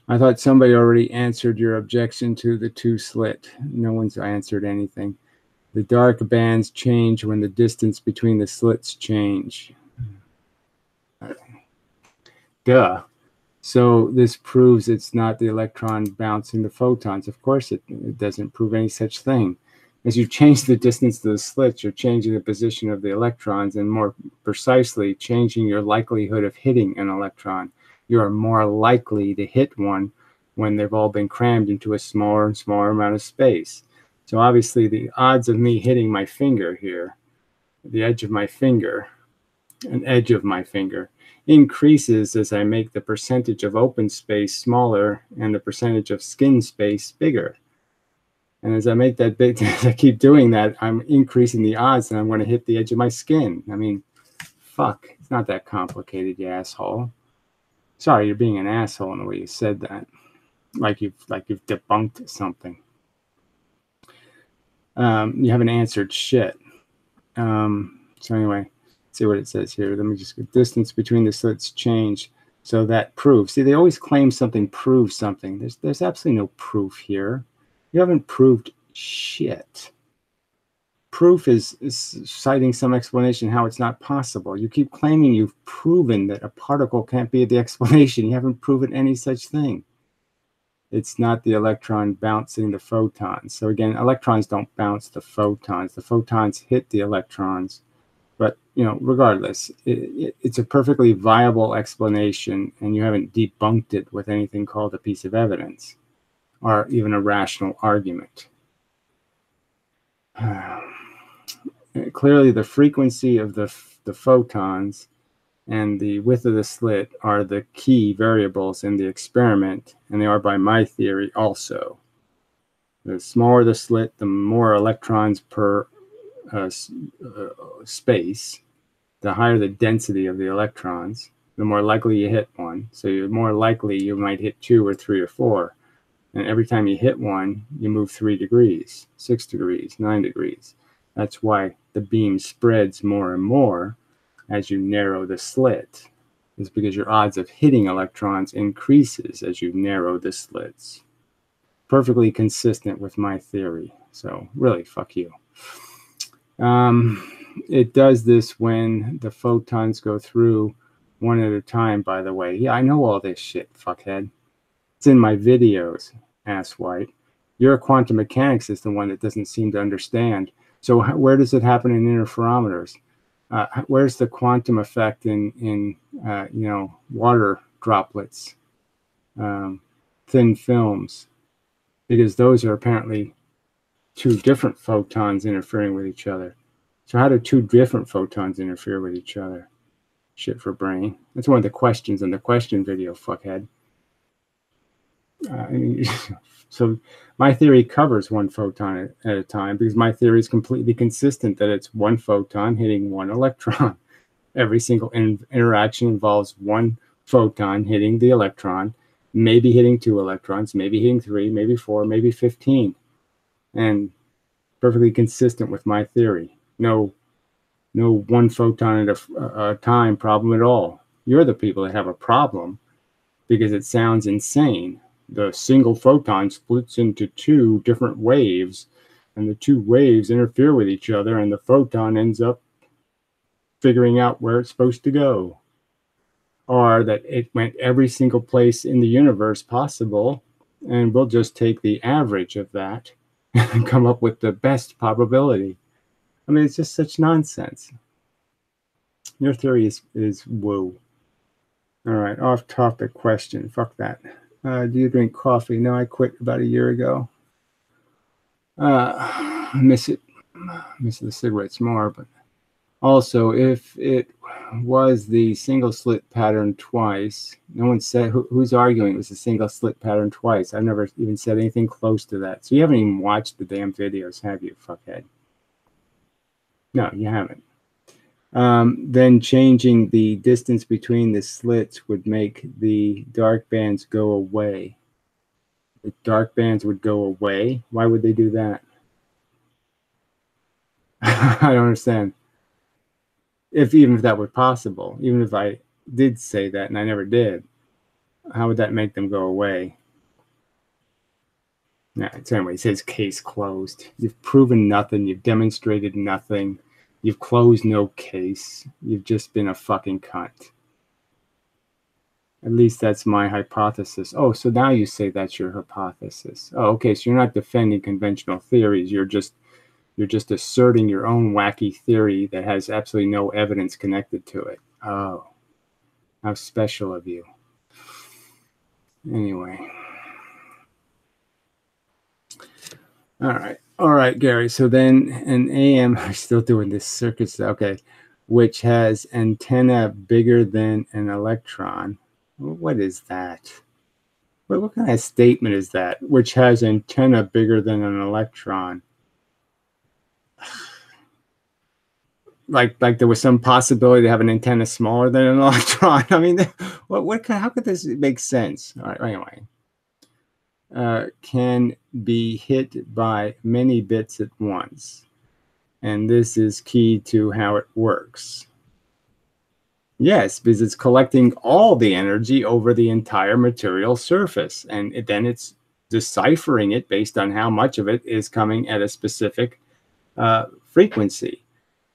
I thought somebody already answered your objection to the two-slit. No one's answered anything. The dark bands change when the distance between the slits change. Duh. So this proves it's not the electron bouncing the photons. Of course, it doesn't prove any such thing. As you change the distance to the slits, you're changing the position of the electrons and more precisely changing your likelihood of hitting an electron. You are more likely to hit one when they've all been crammed into a smaller and smaller amount of space. So obviously the odds of me hitting my finger here, the edge of my finger, an edge of my finger, increases as I make the percentage of open space smaller and the percentage of skin space bigger. And as I make that big, as I keep doing that, I'm increasing the odds that I'm going to hit the edge of my skin. I mean, fuck, it's not that complicated, you asshole. Sorry, you're being an asshole in the way you said that. Like you've debunked something. You haven't answered shit. So anyway, see what it says here. Let me just get distance between the slits change. So that proves. See, they always claim something proves something. There's absolutely no proof here. You haven't proved shit. Proof is citing some explanation how it's not possible. You keep claiming you've proven that a particle can't be the explanation. You haven't proven any such thing. It's not the electron bouncing the photons. So again, electrons don't bounce the photons. The photons hit the electrons. But, regardless, it's a perfectly viable explanation, and you haven't debunked it with anything called a piece of evidence or even a rational argument. Clearly, the frequency of the photons and the width of the slit are the key variables in the experiment, and they are by my theory also. The smaller the slit, the more electrons per space, the higher the density of the electrons, the more likely you hit one. So you're more likely you might hit 2 or 3 or 4. And every time you hit one, you move 3 degrees, 6 degrees, 9 degrees. That's why the beam spreads more and more as you narrow the slit. It's because your odds of hitting electrons increases as you narrow the slits. Perfectly consistent with my theory. So really, fuck you. It does this when the photons go through one at a time, by the way. Yeah, I know all this shit, fuckhead. It's in my videos, asswipe. Your quantum mechanics is the one that doesn't seem to understand. So where does it happen in interferometers? Where's the quantum effect in water droplets, thin films? Because those are apparently 2 different photons interfering with each other. So how do 2 different photons interfere with each other? Shit for brain. That's one of the questions in the question video, fuckhead. So my theory covers 1 photon at a time because my theory is completely consistent that it's 1 photon hitting 1 electron. Every single interaction involves 1 photon hitting the electron, maybe hitting 2 electrons, maybe hitting 3, maybe 4, maybe 15. And perfectly consistent with my theory. No 1 photon at a time problem at all. You're the people that have a problem because it sounds insane. The single photon splits into 2 different waves, and the 2 waves interfere with each other, and the photon ends up figuring out where it's supposed to go. Or that it went every single place in the universe possible, and we'll just take the average of that and come up with the best probability. I mean, it's just such nonsense. Your theory is woo. All right, off-topic question. Fuck that. Do you drink coffee? No, I quit about a year ago. I miss it. Miss the cigarettes more, but also if it was the single slit pattern twice, no one said who's arguing it was a single slit pattern twice. I've never even said anything close to that. So you haven't even watched the damn videos, have you, fuckhead? No, you haven't. Then changing the distance between the slits would make the dark bands go away. The dark bands would go away? Why would they do that? I don't understand. Even if that were possible, even if I did say that and I never did, how would that make them go away? Yeah, so anyway, it says case closed. You've proven nothing. You've demonstrated nothing. You've closed no case. You've just been a fucking cunt. At least that's my hypothesis. Oh, so now you say that's your hypothesis. Oh, okay, so you're not defending conventional theories. You're just asserting your own wacky theory that has absolutely no evidence connected to it. Oh, how special of you. Anyway. All right, Gary. So then an AM, I'm still doing this circuit. Okay, which has antenna bigger than an electron. What is that? What kind of statement is that? Which has antenna bigger than an electron? Like there was some possibility to have an antenna smaller than an electron. I mean, how could this make sense? All right, anyway. Can be hit by many bits at once. And this is key to how it works. Yes, because it's collecting all the energy over the entire material surface. And then it's deciphering it based on how much of it is coming at a specific frequency.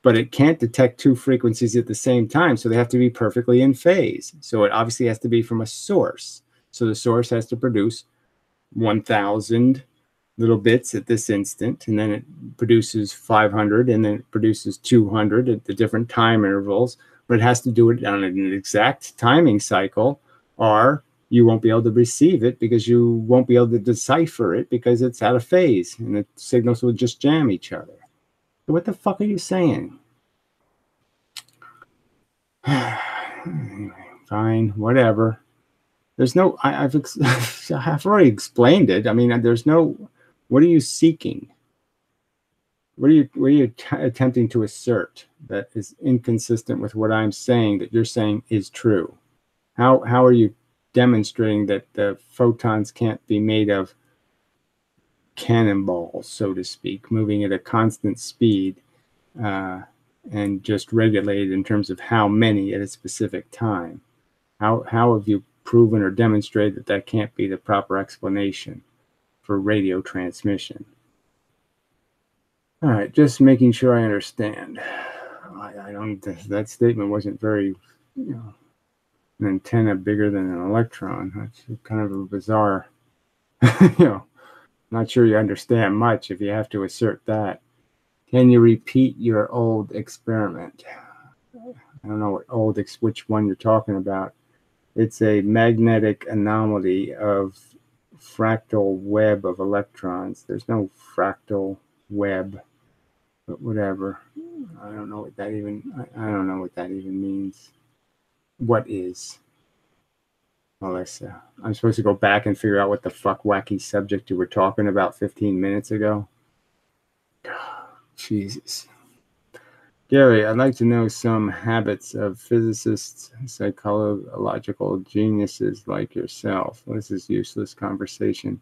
But it can't detect two frequencies at the same time, so they have to be perfectly in phase. So it obviously has to be from a source. So the source has to produce 1,000 little bits at this instant, and then it produces 500, and then it produces 200 at the different time intervals. But it has to do it on an exact timing cycle, or you won't be able to receive it because you won't be able to decipher it because it's out of phase, and the signals will just jam each other. What the fuck are you saying? Anyway, fine, whatever. There's no, I've already explained it. I mean, there's no, what are you seeking? What are you attempting to assert that is inconsistent with what I'm saying that you're saying is true? How are you demonstrating that the photons can't be made of cannonballs, so to speak, moving at a constant speed and just regulated in terms of how many at a specific time? How have you proven or demonstrated that that can't be the proper explanation for radio transmission? All right, just making sure I understand. I don't. That statement wasn't very, an antenna bigger than an electron. That's kind of a bizarre. Not sure you understand much if you have to assert that. Can you repeat your old experiment? I don't know which one you're talking about. It's a magnetic anomaly of fractal web of electrons. There's no fractal web, but whatever. I don't know what that even means. What is? Melissa, I'm supposed to go back and figure out what the fuck wacky subject you were talking about 15 minutes ago? Jesus. Gary, I'd like to know some habits of physicists, psychological geniuses like yourself. This is useless conversation.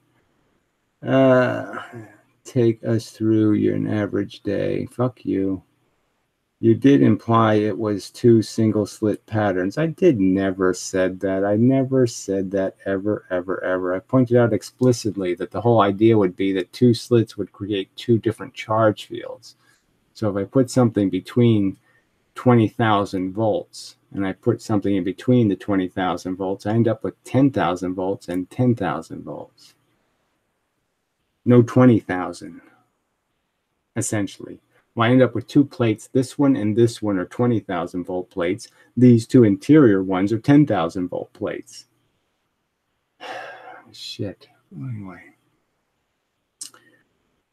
Take us through your average day. Fuck you. You did imply it was two single slit patterns. I never said that. I never said that ever, ever, ever. I pointed out explicitly that the whole idea would be that two slits would create two different charge fields. So if I put something between 20,000 volts and I put something in between the 20,000 volts, I end up with 10,000 volts and 10,000 volts. No 20,000, essentially. Well, I end up with two plates. This one and this one are 20,000 volt plates. These two interior ones are 10,000 volt plates. Shit. Anyway.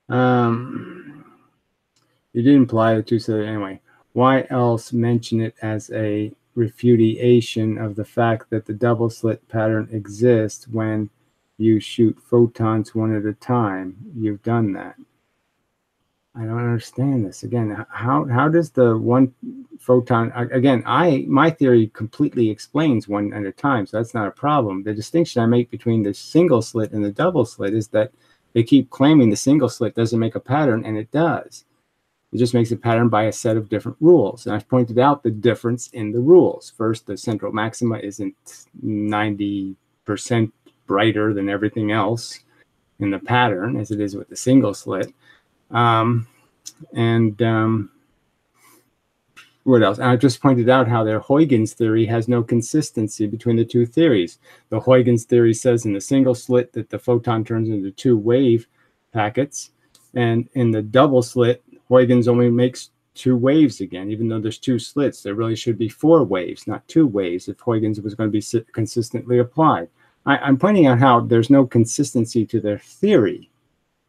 You didn't imply the two, so anyway. Why else mention it as a refutation of the fact that the double slit pattern exists when you shoot photons one at a time? You've done that. I don't understand this. Again, how does the one photon, again, my theory completely explains one at a time, so that's not a problem. The distinction I make between the single slit and the double slit is that they keep claiming the single slit doesn't make a pattern, and it does. It just makes a pattern by a set of different rules. And I've pointed out the difference in the rules. First, the central maxima isn't 90% brighter than everything else in the pattern as it is with the single slit. What else? And I just pointed out how their Huygens theory has no consistency between the two theories. The Huygens theory says in the single slit that the photon turns into two wave packets. And in the double slit, Huygens only makes two waves again. Even though there's two slits, there really should be four waves, not two waves, if Huygens was going to be consistently applied. I'm pointing out how there's no consistency to their theory,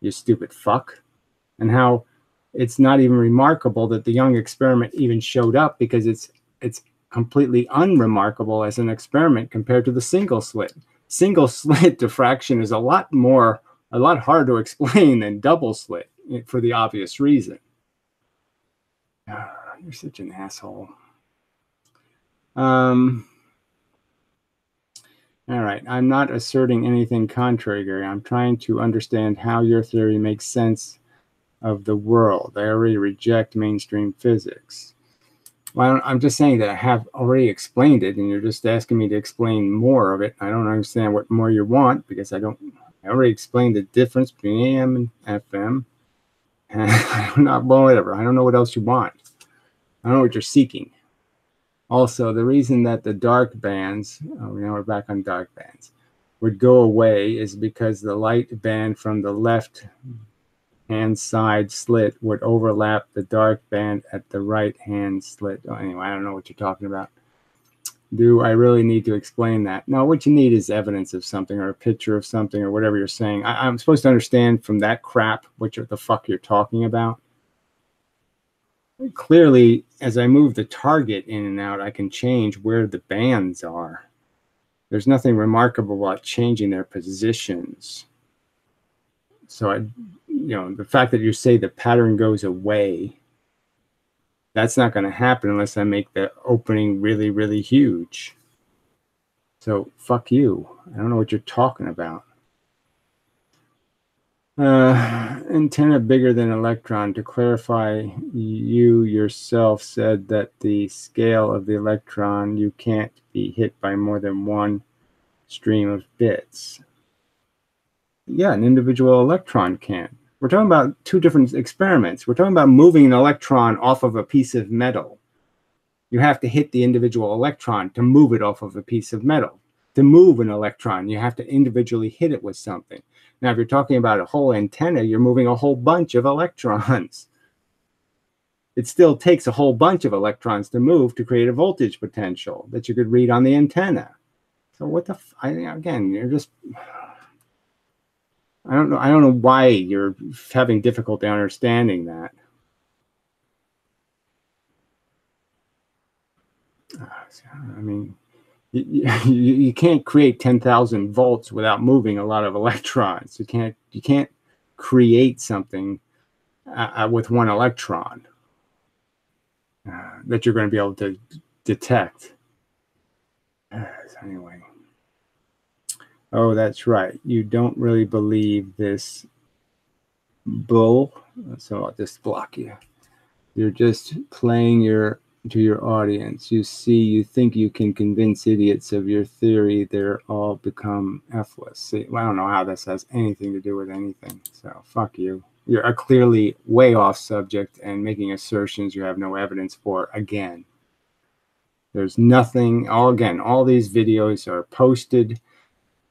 you stupid fuck, and how it's not even remarkable that the Young experiment even showed up, because it's completely unremarkable as an experiment compared to the single slit. Single slit diffraction is a lot harder to explain than double slit, for the obvious reason. You're such an asshole. All right, I'm not asserting anything contrary, Gary. I'm trying to understand how your theory makes sense of the world. I already reject mainstream physics. Well, I'm just saying that I have already explained it, and you're just asking me to explain more of it. I don't understand what more you want, because I already explained the difference between AM and FM. And I'm not, well, whatever. I don't know what else you want. I don't know what you're seeking. Also, the reason that the dark bands, now we're back on dark bands, would go away is because the light band from the left hand side slit would overlap the dark band at the right hand slit. Oh, anyway, I don't know what you're talking about. Do I really need to explain that? No, what you need is evidence of something, or a picture of something, or whatever you're saying. I'm supposed to understand from that crap what the fuck you're talking about. Clearly, as I move the target in and out, I can change where the bands are. There's nothing remarkable about changing their positions. So the fact that you say the pattern goes away, that's not going to happen unless I make the opening really, really huge. So fuck you. I don't know what you're talking about. Antenna bigger than electron. To clarify, you yourself said that the scale of the electron, you can't be hit by more than one stream of bits. Yeah, an individual electron can. We're talking about two different experiments. We're talking about moving an electron off of a piece of metal. You have to hit the individual electron to move it off of a piece of metal. To move an electron, you have to individually hit it with something. Now, if you're talking about a whole antenna, you're moving a whole bunch of electrons. It still takes a whole bunch of electrons to move to create a voltage potential that you could read on the antenna. So what the again, you're just, I don't know why you're having difficulty understanding that. I mean, you can't create 10,000 volts without moving a lot of electrons. You can't create something with one electron that you're going to be able to detect. Anyway. Oh, that's right. You don't really believe this bull, so I'll just block you. You're just playing to your audience. You think you can convince idiots of your theory. They're all become F-less. See, well, I don't know how this has anything to do with anything. So fuck you. You're clearly way off subject and making assertions you have no evidence for again. There's nothing. All these videos are posted.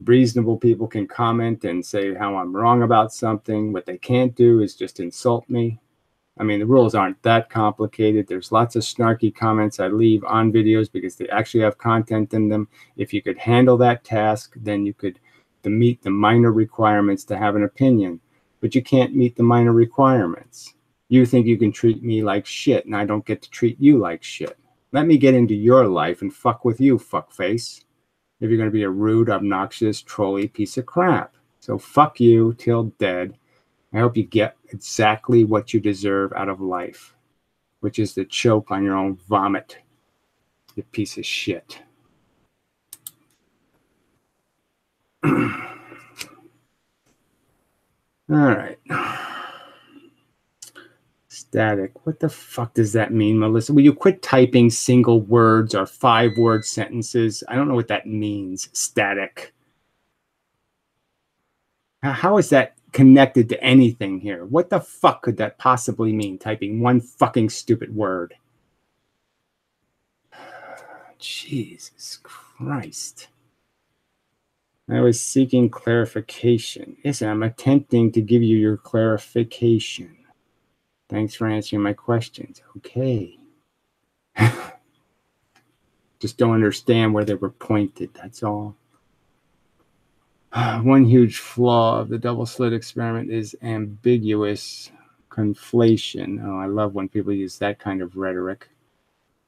Reasonable people can comment and say how I'm wrong about something. What they can't do is just insult me. I mean, the rules aren't that complicated. There's lots of snarky comments I leave on videos because they actually have content in them. If you could handle that task, then you could meet the minor requirements to have an opinion. But you can't meet the minor requirements. You think you can treat me like shit, and I don't get to treat you like shit. Let me get into your life and fuck with you, fuckface. If you're going to be a rude, obnoxious, trolly piece of crap. So fuck you till dead. I hope you get exactly what you deserve out of life, which is to choke on your own vomit, you piece of shit. All right. Static. What the fuck does that mean, Melissa? Will you quit typing single words or 5-word sentences? I don't know what that means. Static. How is that connected to anything here? What the fuck could that possibly mean? Typing one fucking stupid word. Jesus Christ. I was seeking clarification. Yes, I'm attempting to give you your clarification. Thanks for answering my questions. Okay. Just don't understand where they were pointed. That's all. One huge flaw of the double slit experiment is ambiguous conflation. Oh, I love when people use that kind of rhetoric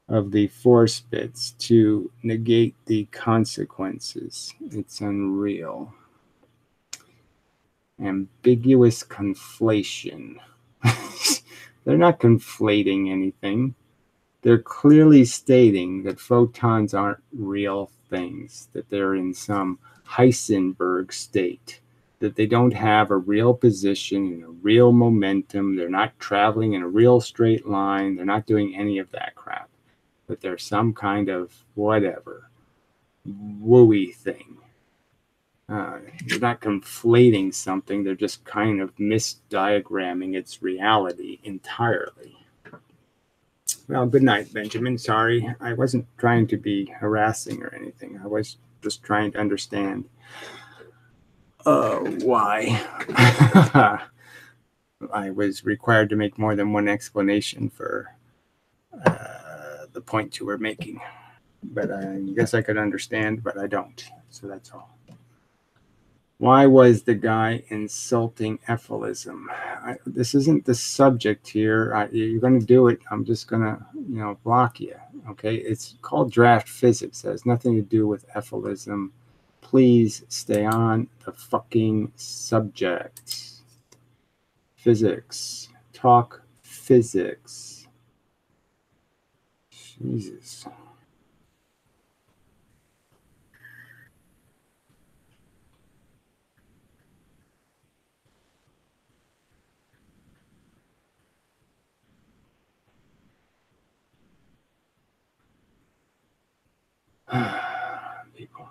of the force bits to negate the consequences. It's unreal. Ambiguous conflation. They're not conflating anything. They're clearly stating that photons aren't real things, that they're in some Heisenberg state, that they don't have a real position and a real momentum. They're not traveling in a real straight line. They're not doing any of that crap. That there's some kind of whatever, wooey thing. They're not conflating something. They're just kind of misdiagramming its reality entirely. Well, good night, Benjamin. Sorry, I wasn't trying to be harassing or anything. I was just trying to understand why I was required to make more than one explanation for the point you were making. But I guess I could understand, but I don't. So that's all. Why was the guy insulting Ephilism? This isn't the subject here. You're going to do it. I'm just going to, block you. Okay? It's called draft physics. It has nothing to do with Ephilism. Please stay on the fucking subject. Physics. Talk physics. Jesus. People.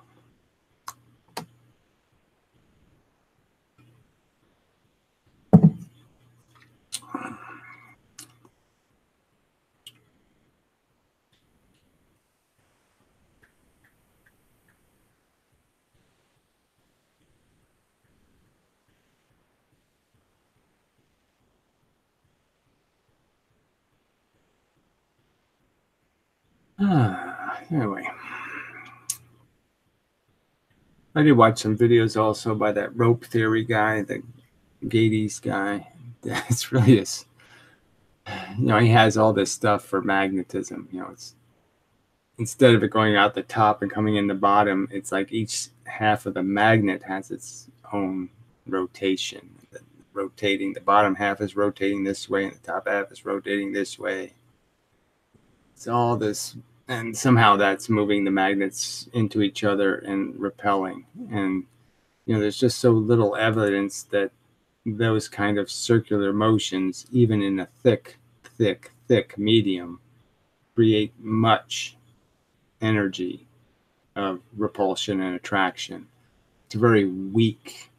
Anyway, I did watch some videos also by that rope theory guy, the Gades guy. It's really is, he has all this stuff for magnetism. It's instead of it going out the top and coming in the bottom, it's like each half of the magnet has its own rotation. The bottom half is rotating this way, and the top half is rotating this way. It's all this, and somehow that's moving the magnets into each other and repelling. And there's just so little evidence that those kind of circular motions, even in a thick medium, create much energy of repulsion and attraction. It's very weak.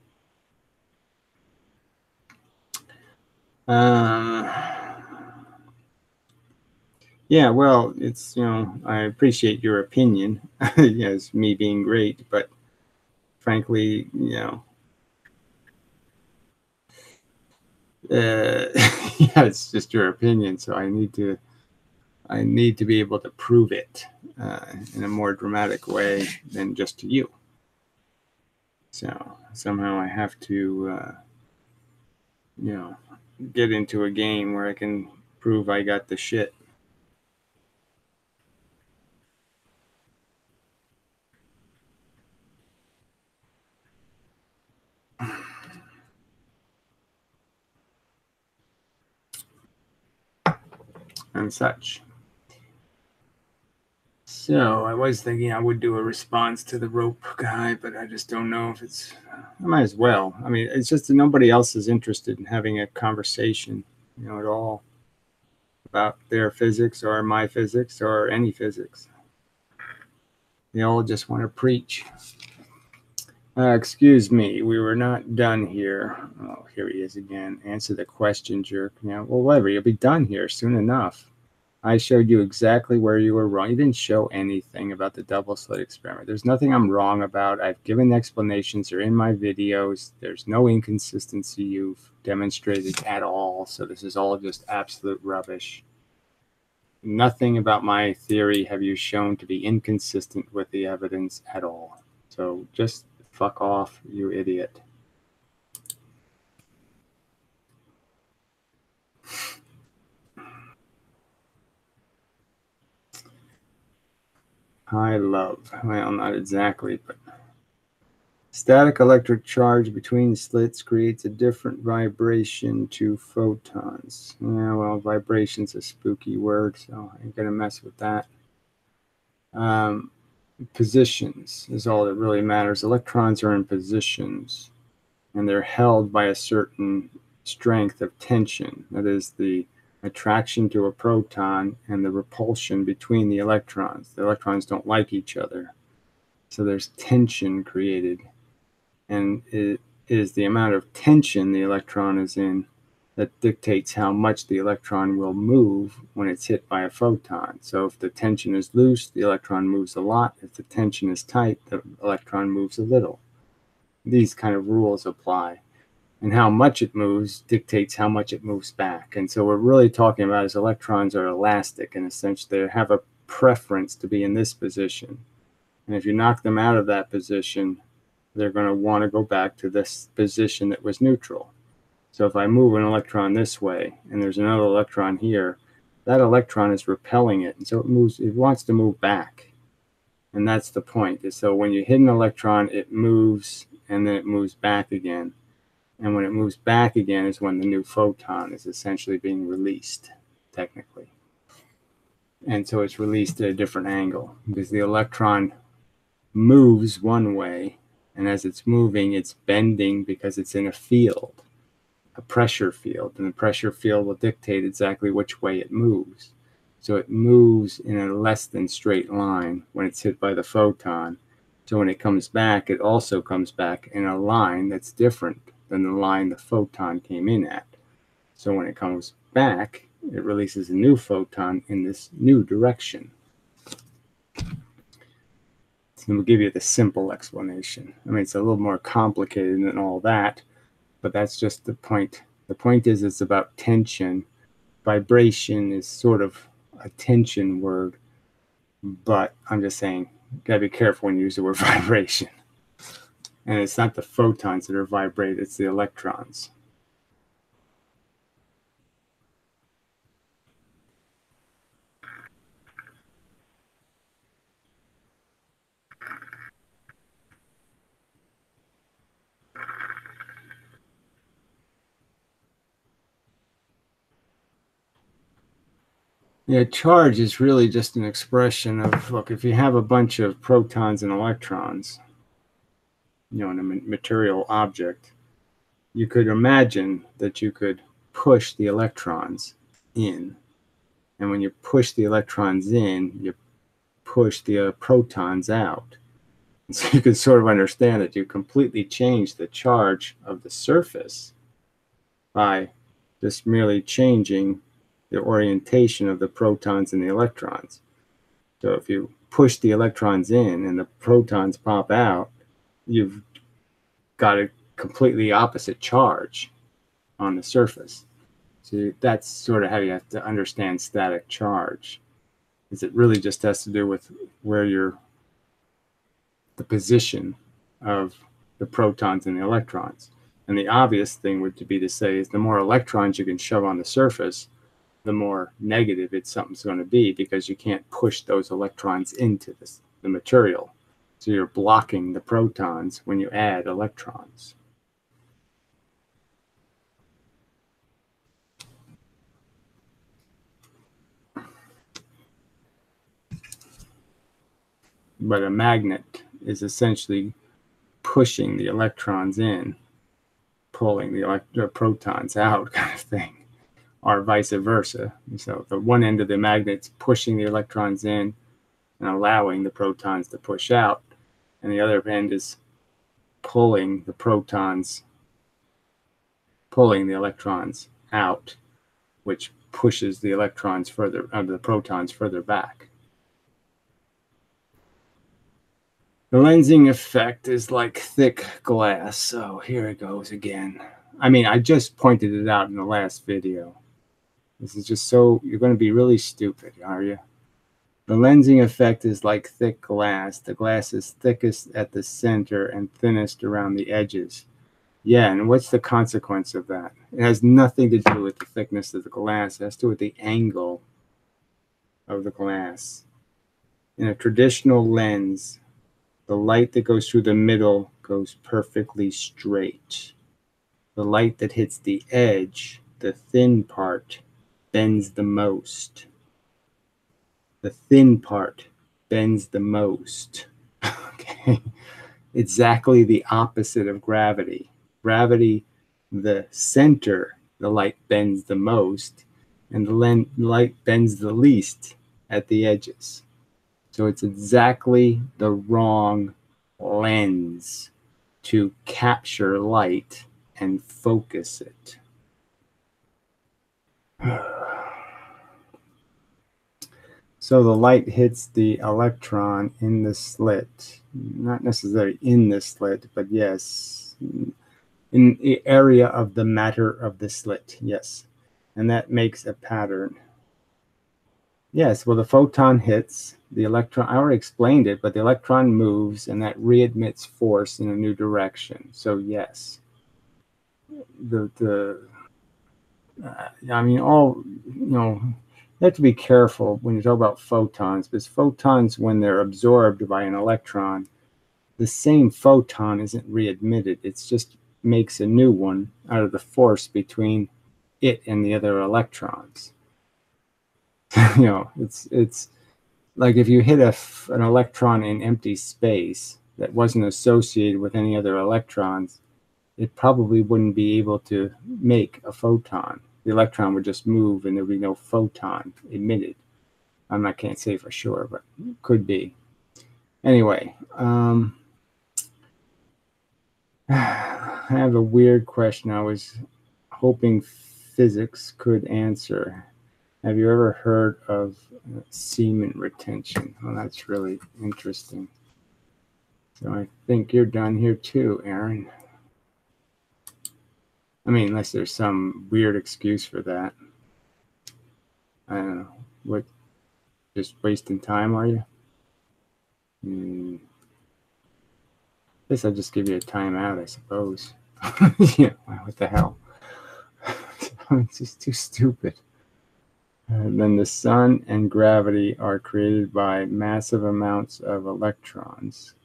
Yeah, well, it's, I appreciate your opinion as me being great, but frankly, Yeah, it's just your opinion, so I need to be able to prove it in a more dramatic way than just to you. So somehow I have to, get into a game where I can prove I got the shit. And such. So I was thinking I would do a response to the rope guy, but I just don't know if it's. I might as well. I mean, it's just that nobody else is interested in having a conversation, at all about their physics or my physics or any physics. They all just want to preach. Excuse me, we were not done here. Oh, here he is again. Answer the question, jerk. Yeah, well, whatever. You'll be done here soon enough. I showed you exactly where you were wrong. You didn't show anything about the double slit experiment. There's nothing I'm wrong about. I've given explanations. They're in my videos. There's no inconsistency you've demonstrated at all. So this is all just absolute rubbish. Nothing about my theory have you shown to be inconsistent with the evidence at all. So just fuck off, you idiot. High love. Well, not exactly, but static electric charge between slits creates a different vibration to photons. Yeah, well, vibration's a spooky word, so I ain't gonna mess with that. Positions is all that really matters. Electrons are in positions, and they're held by a certain strength of tension. That is the attraction to a proton and the repulsion between the electrons. The electrons don't like each other, so there's tension created, and it is the amount of tension the electron is in that dictates how much the electron will move when it's hit by a photon. So if the tension is loose, the electron moves a lot. If the tension is tight, the electron moves a little. These kind of rules apply. And how much it moves dictates how much it moves back. And so what we're really talking about is electrons are elastic in a sense. They have a preference to be in this position. And if you knock them out of that position, they're going to want to go back to this position that was neutral. So if I move an electron this way and there's another electron here, that electron is repelling it. And so it wants to move back. And that's the point. So when you hit an electron, it moves and then it moves back again. And when it moves back again is when the new photon is essentially being released, technically. And so it's released at a different angle because the electron moves one way, and as it's moving, it's bending because it's in a field, a pressure field, and the pressure field will dictate exactly which way it moves. So it moves in a less than straight line when it's hit by the photon. So when it comes back, it also comes back in a line that's different than the line the photon came in at. So when it comes back, it releases a new photon in this new direction. So we'll give you the simple explanation. I mean, it's a little more complicated than all that, but that's just the point. The point is it's about tension. Vibration is sort of a tension word, but I'm just saying, gotta be careful when you use the word vibration. And it's not the photons that are vibrated, it's the electrons. Yeah, charge is really just an expression of, look, if you have a bunch of protons and electrons, in a material object, you could imagine that you could push the electrons in. And when you push the electrons in, you push the protons out. And so you can sort of understand that you completely change the charge of the surface by just merely changing the orientation of the protons and the electrons. So if you push the electrons in and the protons pop out, you've got a completely opposite charge on the surface. So that's sort of how you have to understand static charge. Is it really just has to do with where the position of the protons and the electrons. And the obvious thing would be to say is the more electrons you can shove on the surface, the more negative something's going to be, because you can't push those electrons into the material. So you're blocking the protons when you add electrons. But a magnet is essentially pushing the electrons in, pulling the protons out, kind of thing, or vice versa. So the one end of the magnet's pushing the electrons in and allowing the protons to push out, and the other end is pulling the electrons out, which pushes the electrons further, the protons further back. The lensing effect is like thick glass. So here it goes again. I mean, I just pointed it out in the last video. This is just so, you're going to be really stupid, are you? The lensing effect is like thick glass. The glass is thickest at the center and thinnest around the edges. Yeah, and what's the consequence of that? It has nothing to do with the thickness of the glass. It has to do with the angle of the glass. In a traditional lens, the light that goes through the middle goes perfectly straight. The light that hits the edge, the thin part, bends the most. The thin part bends the most. Okay, exactly the opposite of gravity. Gravity, the center, the light bends the most, and the light bends the least at the edges. So it's exactly the wrong lens to capture light and focus it. So the light hits the electron in the slit, not necessarily in the slit, but yes, in the area of the matter of the slit, yes. And that makes a pattern. Yes, well, the photon hits the electron. I already explained it, but the electron moves and that readmits force in a new direction. So yes, I mean, you have to be careful when you talk about photons, because photons, when they're absorbed by an electron, the same photon isn't readmitted. It just makes a new one out of the force between it and the other electrons. It's like if you hit an electron in empty space that wasn't associated with any other electrons, it probably wouldn't be able to make a photon. The electron would just move and there would be no photon emitted. I can't say for sure, but could be. Anyway, I have a weird question I was hoping physics could answer. Have you ever heard of semen retention? Well, that's really interesting. So I think you're done here too, Aaron. I mean, unless there's some weird excuse for that. I don't know. What, just wasting time, are you? I guess I'll just give you a timeout, I suppose. Yeah, what the hell? It's just too stupid. And then the sun and gravity are created by massive amounts of electrons.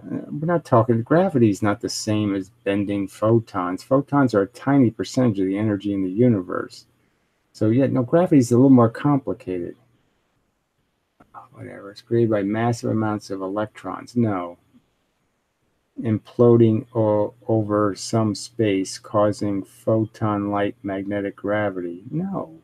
We're not talking, gravity is not the same as bending photons. Photons are a tiny percentage of the energy in the universe. So yeah, no, gravity is a little more complicated. Whatever, it's created by massive amounts of electrons. No. Imploding over some space, causing photon light magnetic gravity. No.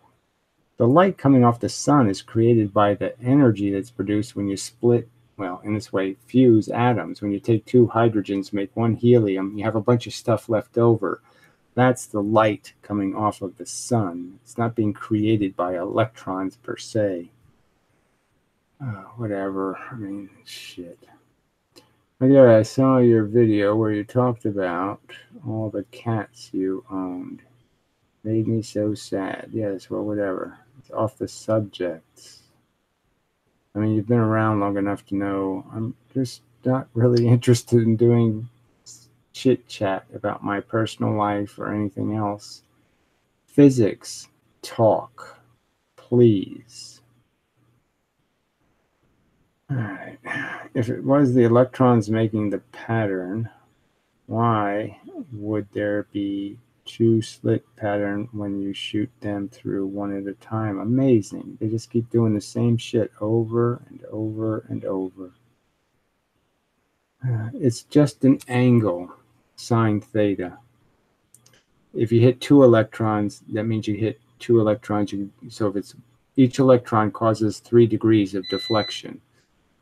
The light coming off the sun is created by the energy that's produced when you split, well, in this way, fuse atoms. When you take two hydrogens, make one helium, you have a bunch of stuff left over. That's the light coming off of the sun. It's not being created by electrons per se. Whatever. I mean, shit. Yeah, I saw your video where you talked about all the cats you owned. Made me so sad. Yes, well, whatever. It's off the subject. I mean, you've been around long enough to know I'm just not really interested in doing chit chat about my personal life or anything else. Physics, talk, please. All right. If it was the electrons making the pattern, why would there be two slit pattern when you shoot them through one at a time? Amazing. They just keep doing the same shit over and over and over. It's just an angle, sine theta. If you hit two electrons, that means you hit two electrons. So if it's each electron causes 3 degrees of deflection.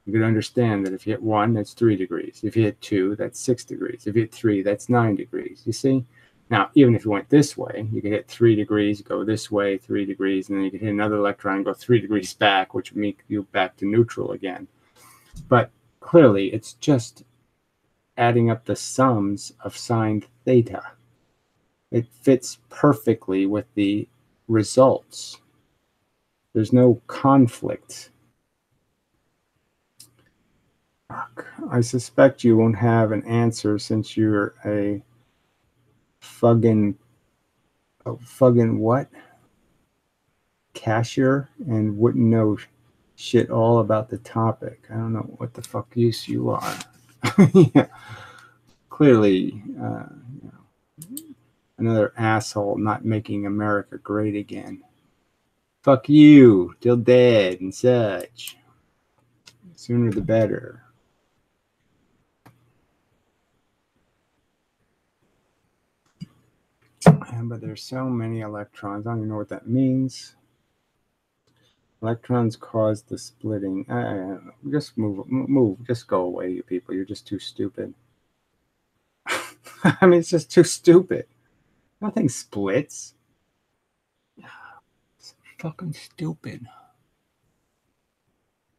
You can understand that if you hit 1, that's 3 degrees. If you hit 2, that's 6 degrees. If you hit 3, that's 9 degrees. You see? Now, even if you went this way, you could hit 3 degrees, go this way, 3 degrees, and then you could hit another electron and go 3 degrees back, which would make you back to neutral again. But clearly, it's just adding up the sums of sine theta. It fits perfectly with the results. There's no conflict. I suspect you won't have an answer since you're a fucking what? Cashier and wouldn't know shit all about the topic. I don't know what the fuck use you are. Yeah. Clearly, another asshole not making America great again. Fuck you, till dead and such. Sooner the better. But there's so many electrons. I don't even know what that means. Electrons cause the splitting. Just move. Just go away, you people. You're just too stupid. I mean, it's just too stupid. Nothing splits. It's fucking stupid.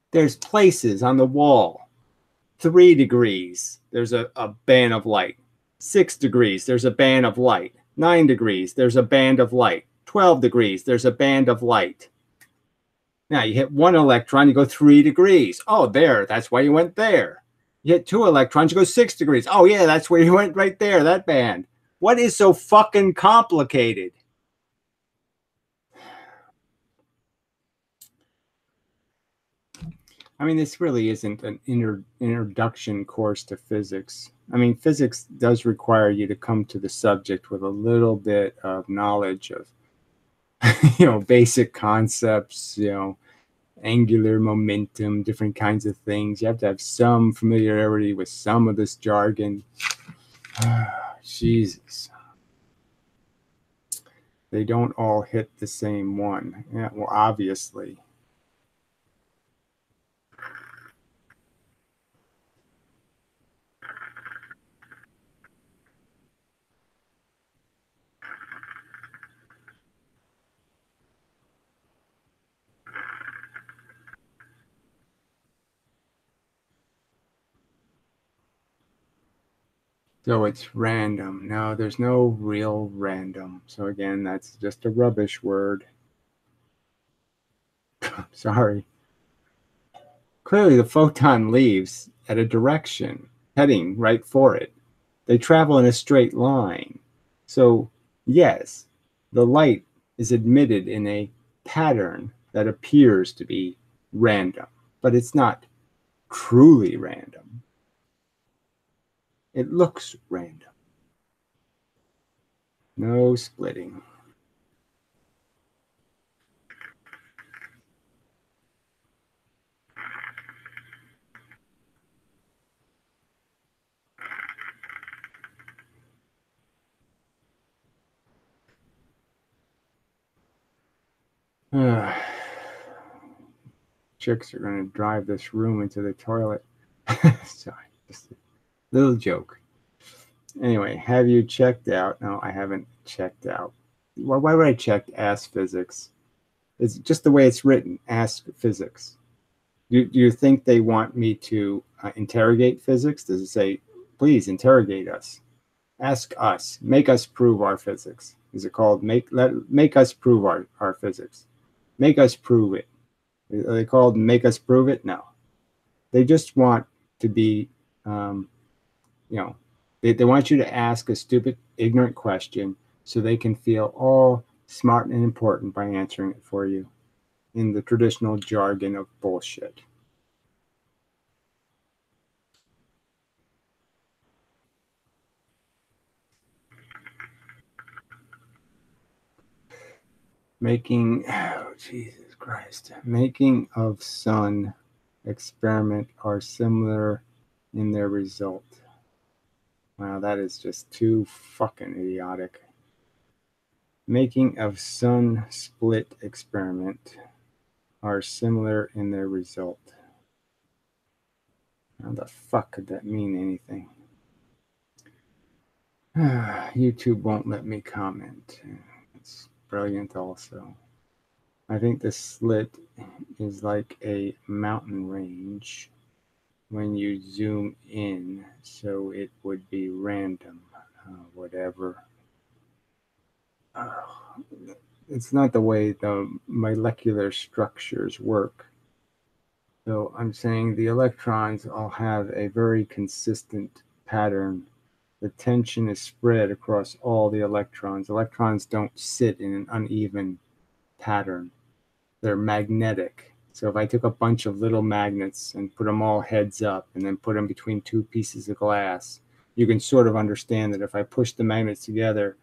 There's places on the wall. 3 degrees, there's a band of light. 6 degrees, there's a band of light. 9 degrees, there's a band of light. 12 degrees, there's a band of light. Now you hit 1 electron, you go 3 degrees. Oh, there, that's why you went there. You hit 2 electrons, you go 6 degrees. Oh, yeah, that's where you went right there, that band. What is so fucking complicated? I mean, this really isn't an introduction course to physics. I mean, physics does require you to come to the subject with a little bit of knowledge of, basic concepts, angular momentum, different kinds of things. You have to have some familiarity with some of this jargon. Jesus. They don't all hit the same one. Yeah, well, obviously. So it's random. No, there's no real random. So again, that's just a rubbish word. Sorry. Clearly, the photon leaves at a direction, heading right for it. They travel in a straight line. So, yes, the light is emitted in a pattern that appears to be random, but it's not truly random. It looks random. No splitting. Chicks are going to drive this room into the toilet. Sorry, just a little joke. Anyway, have you checked out? No, I haven't checked out. Why would I check Ask Physics? It's just the way it's written, Ask Physics. Do you think they want me to interrogate physics? Does it say, please interrogate us? Ask us. Make us prove our physics. Is it called make us prove our physics? Make us prove it. Are they called make us prove it? No. They just want to be, they want you to ask a stupid, ignorant question so they can feel all smart and important by answering it for you in the traditional jargon of bullshit. Jesus Christ, making of sun experiment are similar in their result. Wow, that is just too fucking idiotic. Making of sun split experiment are similar in their result. How the fuck could that mean anything? YouTube won't let me comment. It's brilliant also. I think the slit is like a mountain range when you zoom in, so it would be random, whatever. It's not the way the molecular structures work. So I'm saying the electrons all have a very consistent pattern. The tension is spread across all the electrons. Electrons don't sit in an uneven pattern. They're magnetic. So if I took a bunch of little magnets and put them all heads up and then put them between two pieces of glass, you can sort of understand that if I push the magnets together,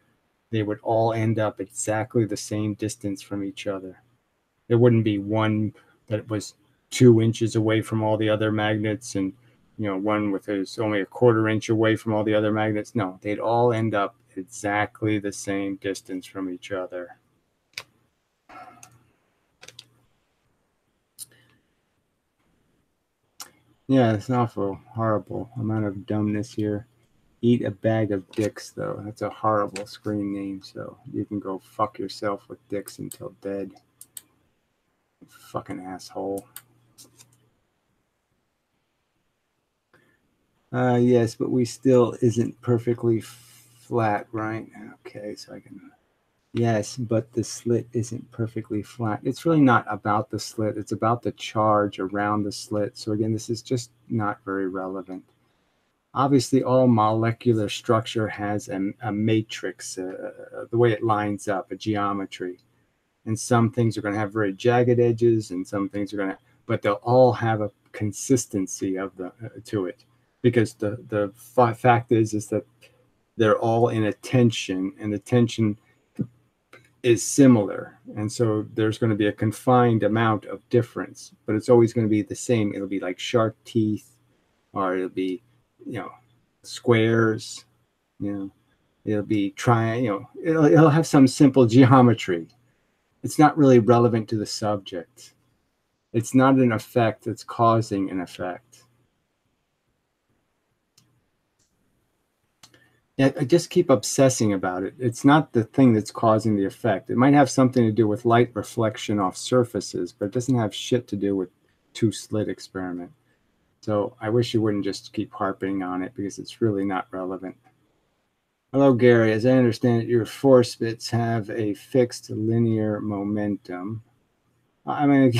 they would all end up exactly the same distance from each other. There wouldn't be one that was 2 inches away from all the other magnets and one with is only a 1/4 inch away from all the other magnets. No, they'd all end up exactly the same distance from each other. Yeah, it's an awful, horrible amount of dumbness here. Eat a bag of dicks, though. That's a horrible screen name, so you can go fuck yourself with dicks until dead. Fucking asshole. Yes, but we still isn't perfectly flat, right? Okay, so I can... Yes, but the slit isn't perfectly flat. It's really not about the slit. It's about the charge around the slit. So again, this is just not very relevant. Obviously, all molecular structure has a matrix, the way it lines up, a geometry. And some things are going to have very jagged edges, and some things are going to, but they'll all have a consistency of to it, because the fact is that they're all in a tension, and the tension is similar, and so there's going to be a confined amount of difference, but it's always going to be the same. It'll be like sharp teeth, or it'll be squares, it'll be triangle, it'll have some simple geometry. It's not really relevant to the subject. It's not an effect that's causing an effect. Yeah, I just keep obsessing about it. It's not the thing that's causing the effect. It might have something to do with light reflection off surfaces, but it doesn't have shit to do with two-slit experiment. So I wish you wouldn't just keep harping on it, because it's really not relevant. Hello, Gary. As I understand it, your force bits have a fixed linear momentum. I mean,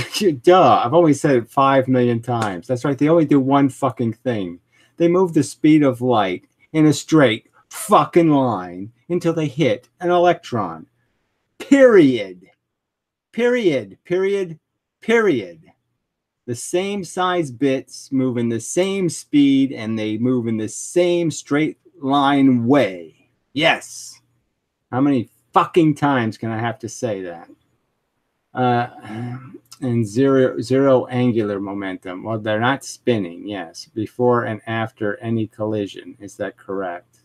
duh. I've only said it 5 million times. That's right. They only do one fucking thing. They move the speed of light in a straight fucking line until they hit an electron. Period. Period. Period. Period. The same size bits move in the same speed, and they move in the same straight line way. Yes. How many fucking times can I have to say that? And zero angular momentum. Well, they're not spinning, yes, before and after any collision. Is that correct?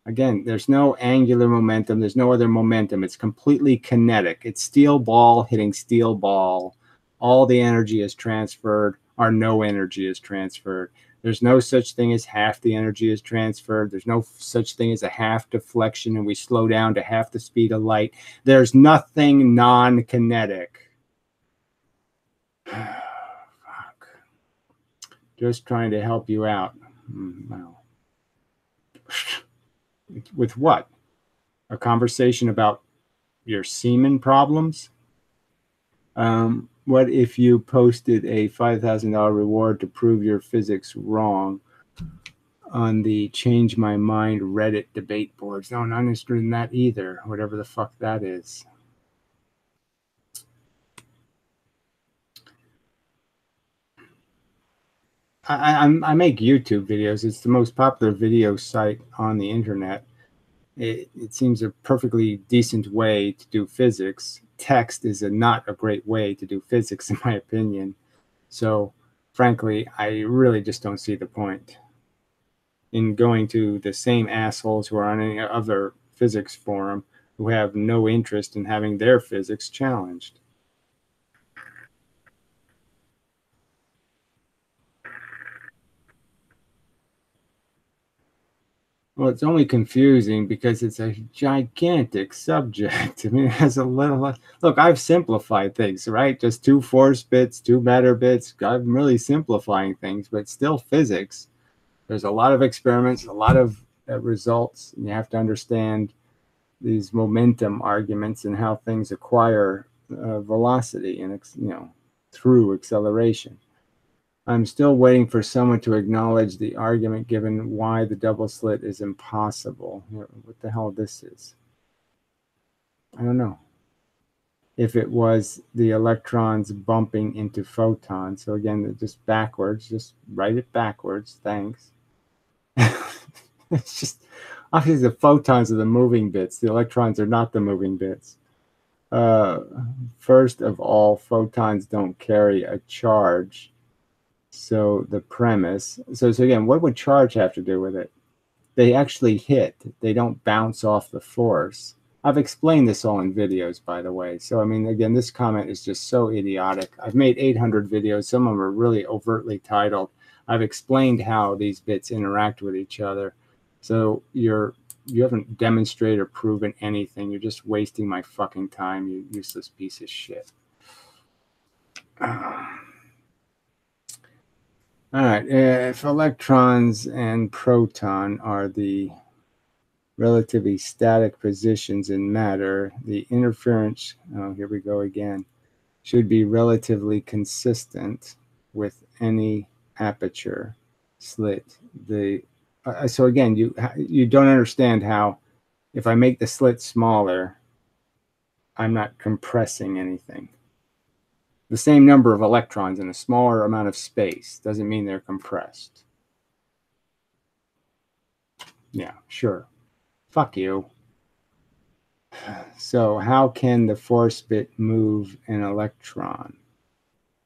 Again, there's no angular momentum. There's no other momentum. It's completely kinetic. It's steel ball hitting steel ball. All the energy is transferred, or no energy is transferred. There's no such thing as half the energy is transferred. There's no such thing as a half deflection and we slow down to half the speed of light. There's nothing non-kinetic. Fuck. Just trying to help you out. Well, with what? a conversation about your semen problems. What if you posted a $5,000 reward to prove your physics wrong on the Change My Mind Reddit debate boards? No, I'm not interested in that either, whatever the fuck that is. I make YouTube videos. It's the most popular video site on the internet. It seems a perfectly decent way to do physics. Text is not a great way to do physics, in my opinion. So, frankly, I really just don't see the point in going to the same assholes who are on any other physics forum who have no interest in having their physics challenged. Well, it's only confusing because it's a gigantic subject. I mean, it has a little. Look, I've simplified things, right? Just 2 force bits, 2 matter bits. I'm really simplifying things, but still physics. There's a lot of experiments, a lot of results. And you have to understand these momentum arguments and how things acquire velocity and, through acceleration. I'm still waiting for someone to acknowledge the argument given why the double slit is impossible. What the hell this is? I don't know. If it was the electrons bumping into photons. So again, just backwards. Just write it backwards. Thanks. It's just, obviously the photons are the moving bits. The electrons are not the moving bits. First of all, photons don't carry a charge. So the premise, so again, what would charge have to do with it? They actually hit. They don't bounce off the force. I've explained this all in videos, by the way. So, I mean, again, this comment is just so idiotic. I've made 800 videos. Some of them are really overtly titled. I've explained how these bits interact with each other. So you haven't demonstrated or proven anything. You're just wasting my fucking time, you useless piece of shit. All right, if electrons and proton are the relatively static positions in matter, the interference, here we go again, should be relatively consistent with any aperture slit. So again, you don't understand how if I make the slit smaller, I'm not compressing anything. The same number of electrons in a smaller amount of space doesn't mean they're compressed. Yeah, sure. Fuck you. So how can the force bit move an electron?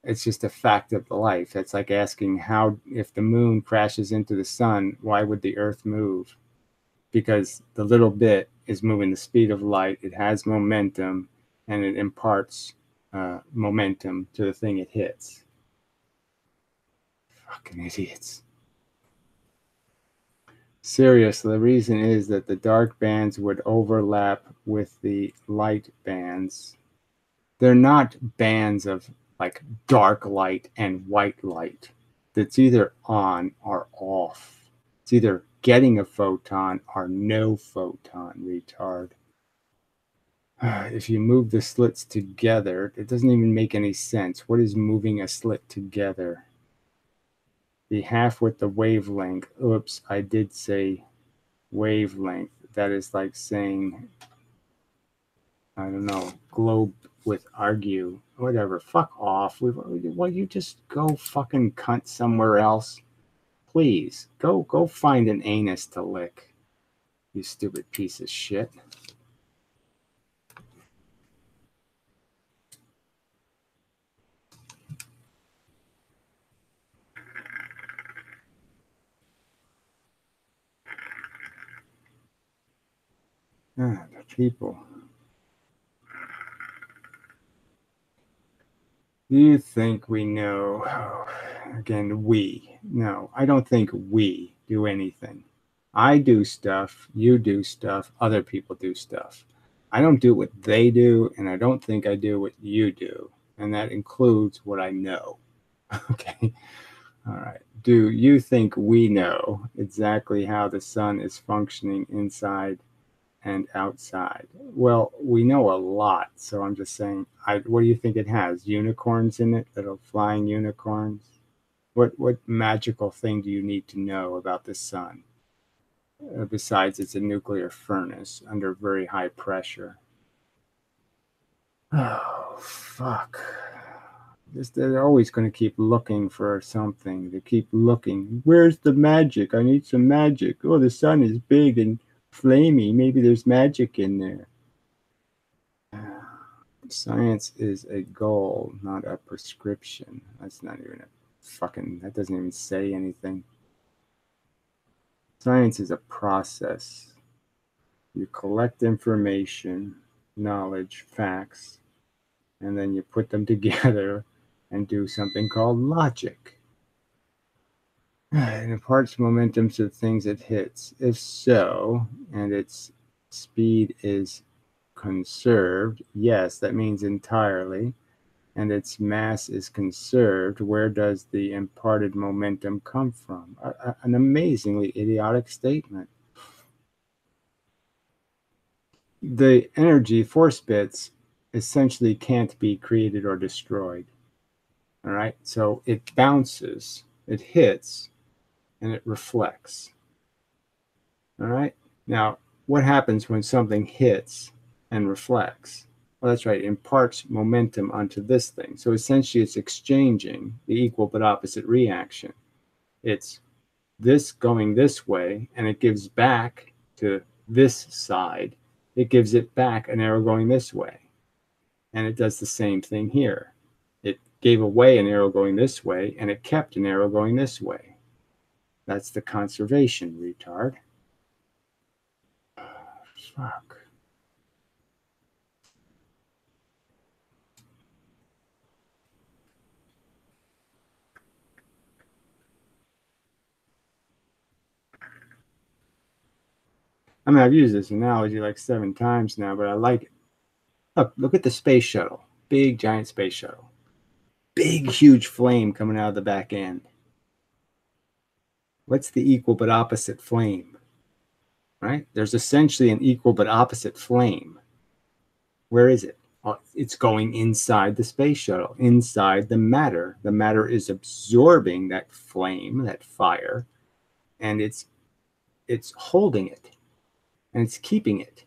It's just a fact of life. It's like asking how, if the moon crashes into the sun, why would the earth move? Because the little bit is moving the speed of light. It has momentum and it imparts momentum to the thing it hits. Fucking idiots. Seriously, the reason is that the dark bands would overlap with the light bands. They're not bands of like dark light and white light. That's either on or off. It's either getting a photon or no photon, retard. If you move the slits together, it doesn't even make any sense. What is moving a slit together? The half with the wavelength. Oops, I did say wavelength. That is like saying, I don't know, globe with argue. Whatever. Fuck off. Will you just go fucking cunt somewhere else? Please. Go find an anus to lick. You stupid piece of shit. The people. Do you think we know? Again, we. No, I don't think we do anything. I do stuff, you do stuff, other people do stuff. I don't do what they do, and I don't think I do what you do. And that includes what I know. Okay. All right. Do you think we know exactly how the sun is functioning inside and outside. Well, we know a lot, so I'm just saying, what do you think it has? Unicorns in it? Little flying unicorns? What magical thing do you need to know about the sun? Besides, it's a nuclear furnace under very high pressure. Oh, fuck. They're always going to keep looking for something. They keep looking. Where's the magic? I need some magic. Oh, the sun is big and flamey. Maybe there's magic in there. Science is a goal, not a prescription. That's not even a fucking, that doesn't even say anything. Science is a process. You collect information, knowledge, facts, and then you put them together and do something called logic. It imparts momentum to things it hits. If so, and its speed is conserved, yes, that means entirely, and its mass is conserved, where does the imparted momentum come from? An amazingly idiotic statement. The energy force bits essentially can't be created or destroyed. All right, so it bounces, it hits, and it reflects. All right, now what happens when something hits and reflects? Well, that's right, it imparts momentum onto this thing. So essentially it's exchanging the equal but opposite reaction. It's this going this way, and it gives back to this side. It gives it back an arrow going this way. And it does the same thing here. It gave away an arrow going this way, and it kept an arrow going this way. That's the conservation, retard. Fuck. I mean, I've used this analogy like 7 times now, but I like it. Look at the space shuttle. Big, giant space shuttle. Big, huge flame coming out of the back end. What's the equal but opposite flame? Right? There's essentially an equal but opposite flame. Where is it? It's going inside the space shuttle, inside the matter. The matter is absorbing that flame, that fire, and it's holding it, and it's keeping it.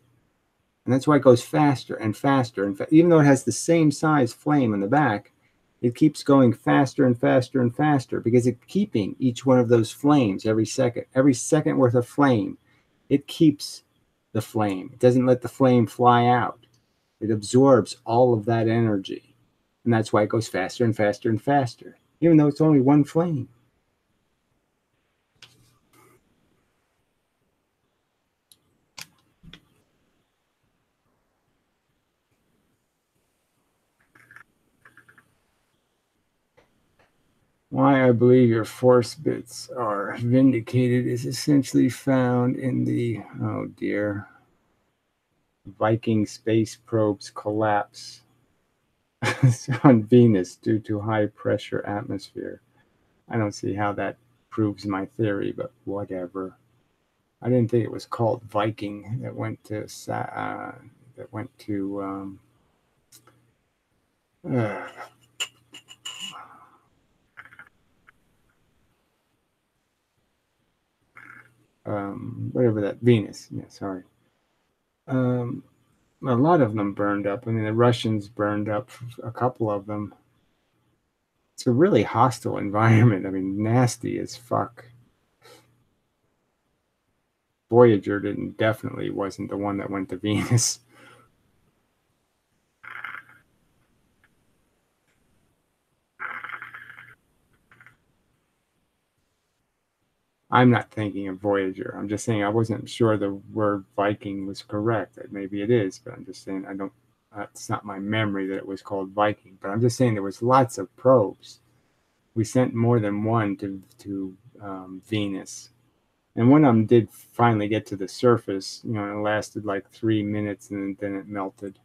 And that's why it goes faster and faster. And even though it has the same size flame in the back, it keeps going faster and faster and faster because it's keeping each one of those flames every second worth of flame. It keeps the flame. It doesn't let the flame fly out. It absorbs all of that energy. And that's why it goes faster and faster and faster, even though it's only one flame. Why I believe your force bits are vindicated is essentially found in the, oh dear, Viking space probe's collapse on Venus due to high pressure atmosphere. I don't see how that proves my theory, but whatever. I didn't think it was called Viking that went to whatever that Venus. Yeah, sorry. A lot of them burned up. I mean, the Russians burned up a couple of them. It's a really hostile environment. I mean, nasty as fuck. Voyager definitely wasn't the one that went to Venus. I'm not thinking of Voyager. I'm just saying I wasn't sure the word Viking was correct. Maybe it is, but I'm just saying I don't. It's not my memory that it was called Viking. But I'm just saying there was lots of probes. We sent more than one to Venus, and one of them did finally get to the surface. You know, it lasted like 3 minutes, and then it melted.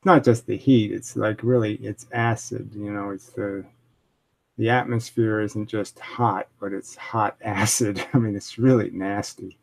not just the heat. It's like really, it's acid. You know, it's the atmosphere isn't just hot, but it's hot acid. I mean, it's really nasty.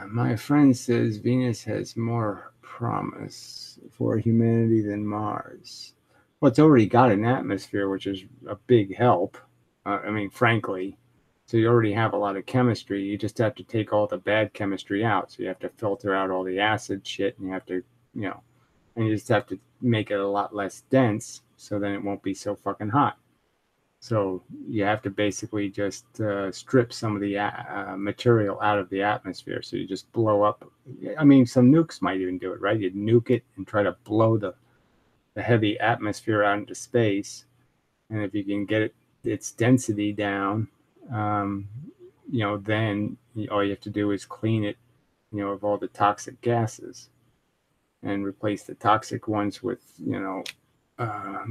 My friend says Venus has more promise for humanity than Mars. Well, it's already got an atmosphere, which is a big help. I mean, frankly, so you already have a lot of chemistry. You just have to take all the bad chemistry out. So you have to filter out all the acid shit, and you have to, you know, and you just have to make it a lot less dense, so then it won't be so fucking hot. So you have to basically just strip some of the material out of the atmosphere. So you just blow up. I mean, some nukes might even do it, right? You'd nuke it and try to blow the heavy atmosphere out into space. And if you can get its density down, um, you know, then all you have to do is clean it, you know, of all the toxic gases and replace the toxic ones with, you know,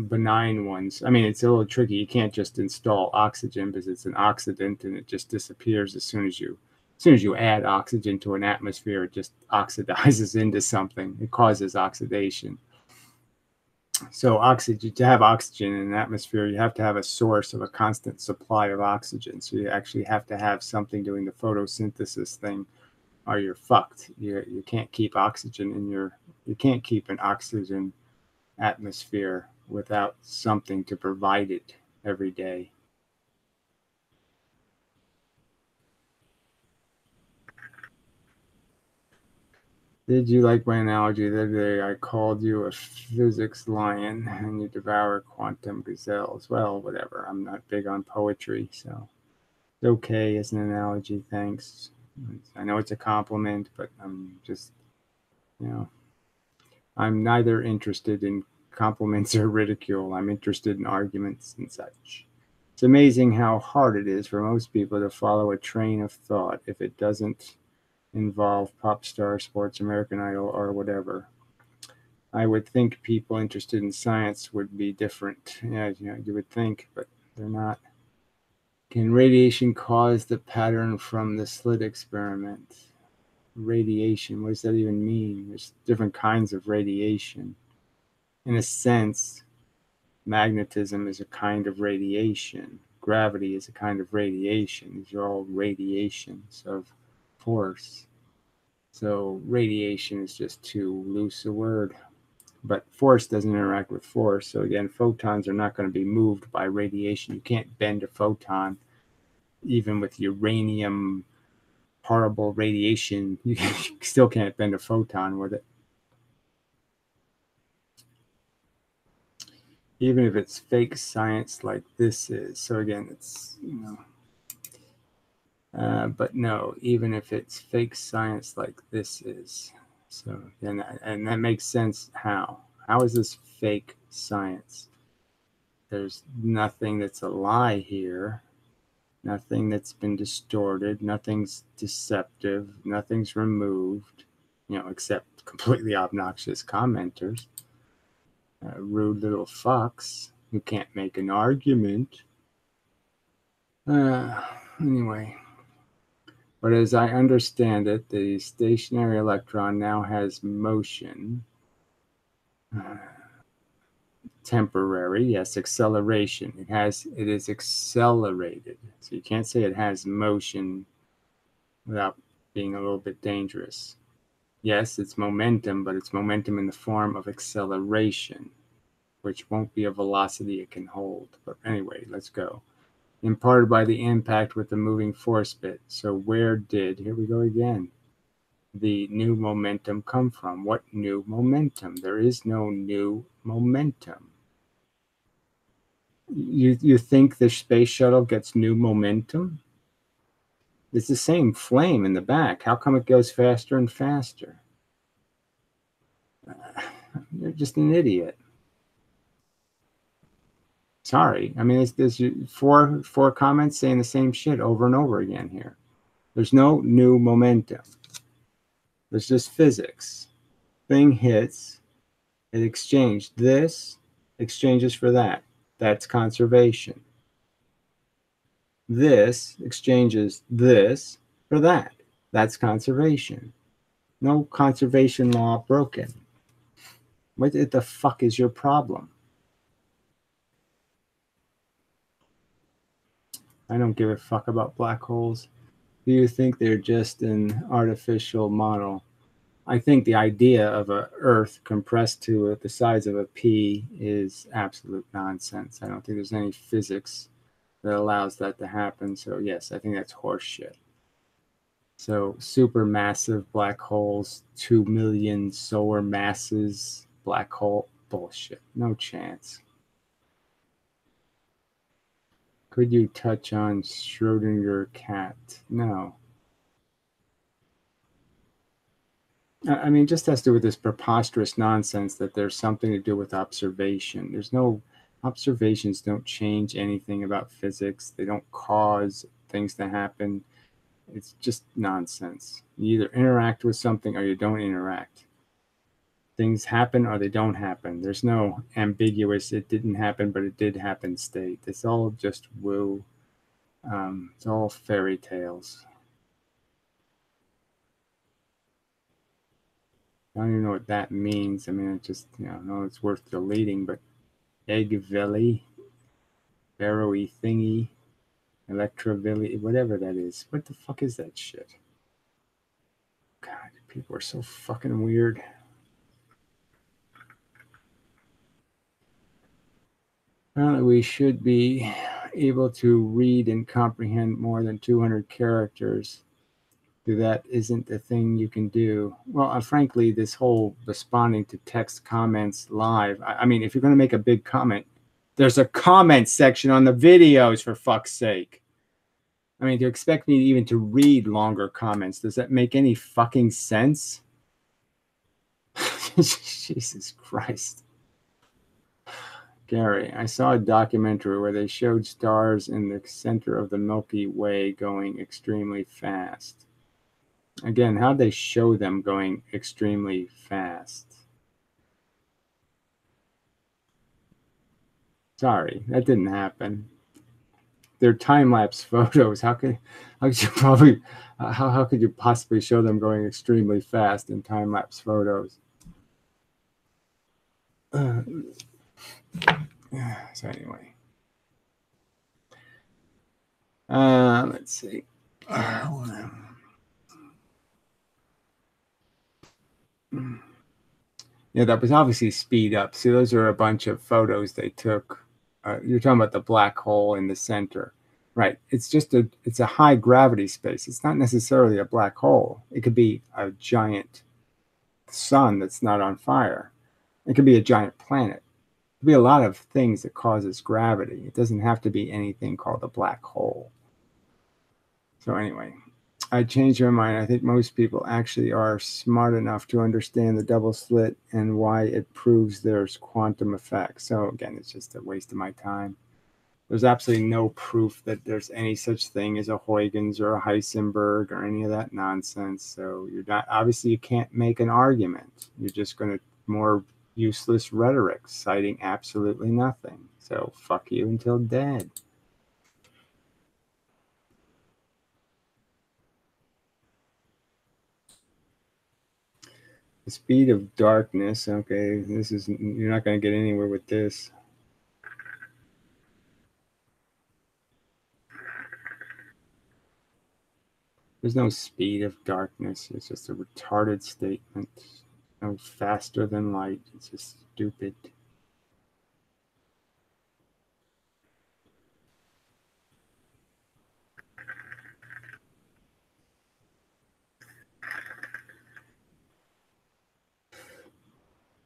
benign ones. I mean, it's a little tricky. You can't just install oxygen because it's an oxidant and it just disappears as soon as you add oxygen to an atmosphere. It just oxidizes into something. It causes oxidation. So oxygen, to have oxygen in an atmosphere, you have to have a source of a constant supply of oxygen. So you actually have to have something doing the photosynthesis thing, or you're fucked. You can't keep oxygen in you can't keep an oxygen atmosphere without something to provide it every day. Did you like my analogy the other day? I called you a physics lion and you devour quantum gazelles. Well, whatever. I'm not big on poetry, so it's okay as an analogy. Thanks. I know it's a compliment, but I'm just, you know, I'm neither interested in compliments or ridicule. I'm interested in arguments and such. It's amazing how hard it is for most people to follow a train of thought if it doesn't involve pop star, sports, American Idol, or whatever. I would think people interested in science would be different. Yeah, you know, you would think, but they're not. Can radiation cause the pattern from the slit experiment? Radiation, what does that even mean? There's different kinds of radiation. In a sense, magnetism is a kind of radiation. Gravity is a kind of radiation. These are all radiations of force. So radiation is just too loose a word. But force doesn't interact with force. So again, photons are not going to be moved by radiation. You can't bend a photon, even with uranium horrible radiation. You still can't bend a photon with it. Even if it's fake science like this is. So again, it's, you know, but no, even if it's fake science like this is. So, and that makes sense. How is this fake science? There's nothing that's a lie here, nothing that's been distorted, nothing's deceptive, nothing's removed, you know, except completely obnoxious commenters, rude little fucks who can't make an argument. Anyway, but as I understand it, the stationary electron now has motion. Temporary, yes, acceleration. It is accelerated. So you can't say it has motion without being a little bit dangerous. Yes, it's momentum, but it's momentum in the form of acceleration, which won't be a velocity it can hold. But anyway, let's go. Imparted by the impact with the moving force bit. So where did, here we go again, the new momentum come from? What new momentum? There is no new momentum. You think the space shuttle gets new momentum? It's the same flame in the back. How come it goes faster and faster? You're just an idiot. Sorry. I mean, there's four comments saying the same shit over and over again here. There's no new momentum. There's just physics. Thing hits, it exchanged. This exchanges for that. That's conservation. This exchanges this for that. That's conservation. No conservation law broken. What the fuck is your problem? I don't give a fuck about black holes. Do you think they're just an artificial model? I think the idea of a Earth compressed to the size of a pea is absolute nonsense. I don't think there's any physics that allows that to happen. So yes, I think that's horseshit. So supermassive black holes, 2 million solar masses, black hole, bullshit. No chance. Could you touch on Schrodinger cat? No. I mean, just has to do with this preposterous nonsense that there's something to do with observation. There's no observations don't change anything about physics. They don't cause things to happen. It's just nonsense. You either interact with something or you don't interact. Things happen or they don't happen. There's no ambiguous, it didn't happen, but it did happen state. It's all just woo. It's all fairy tales. I don't even know what that means. I mean, it just, no, it's worth deleting, but Eggvilly, Barrowy thingy, Electrovilly, whatever that is. What the fuck is that shit? God, people are so fucking weird. Apparently, we should be able to read and comprehend more than 200 characters. That isn't a thing you can do. Well, frankly, this whole responding to text comments live, I mean, if you're going to make a big comment, there's a comment section on the videos, for fuck's sake. I mean, to expect me even to read longer comments, does that make any fucking sense? Jesus Christ. Gary, I saw a documentary where they showed stars in the center of the Milky Way going extremely fast. Again, how'd they show them going extremely fast? Sorry, that didn't happen. They're time-lapse photos. How could you possibly show them going extremely fast in time-lapse photos? So anyway, let's see. Yeah, that was obviously speed up. See, those are a bunch of photos they took. You're talking about the black hole in the center, right? It's a high gravity space. It's not necessarily a black hole. It could be a giant sun that's not on fire. It could be a giant planet. It could be a lot of things that causes gravity. It doesn't have to be anything called a black hole. So anyway, I changed my mind. I think most people actually are smart enough to understand the double slit and why it proves there's quantum effects. So again, it's just a waste of my time. There's absolutely no proof that there's any such thing as a Huygens or a Heisenberg or any of that nonsense. So obviously you can't make an argument. You're just going to more useless rhetoric citing absolutely nothing. So fuck you until dead. The speed of darkness. Okay, you're not going to get anywhere with this. There's no speed of darkness. It's just a retarded statement. No faster than light. It's just stupid.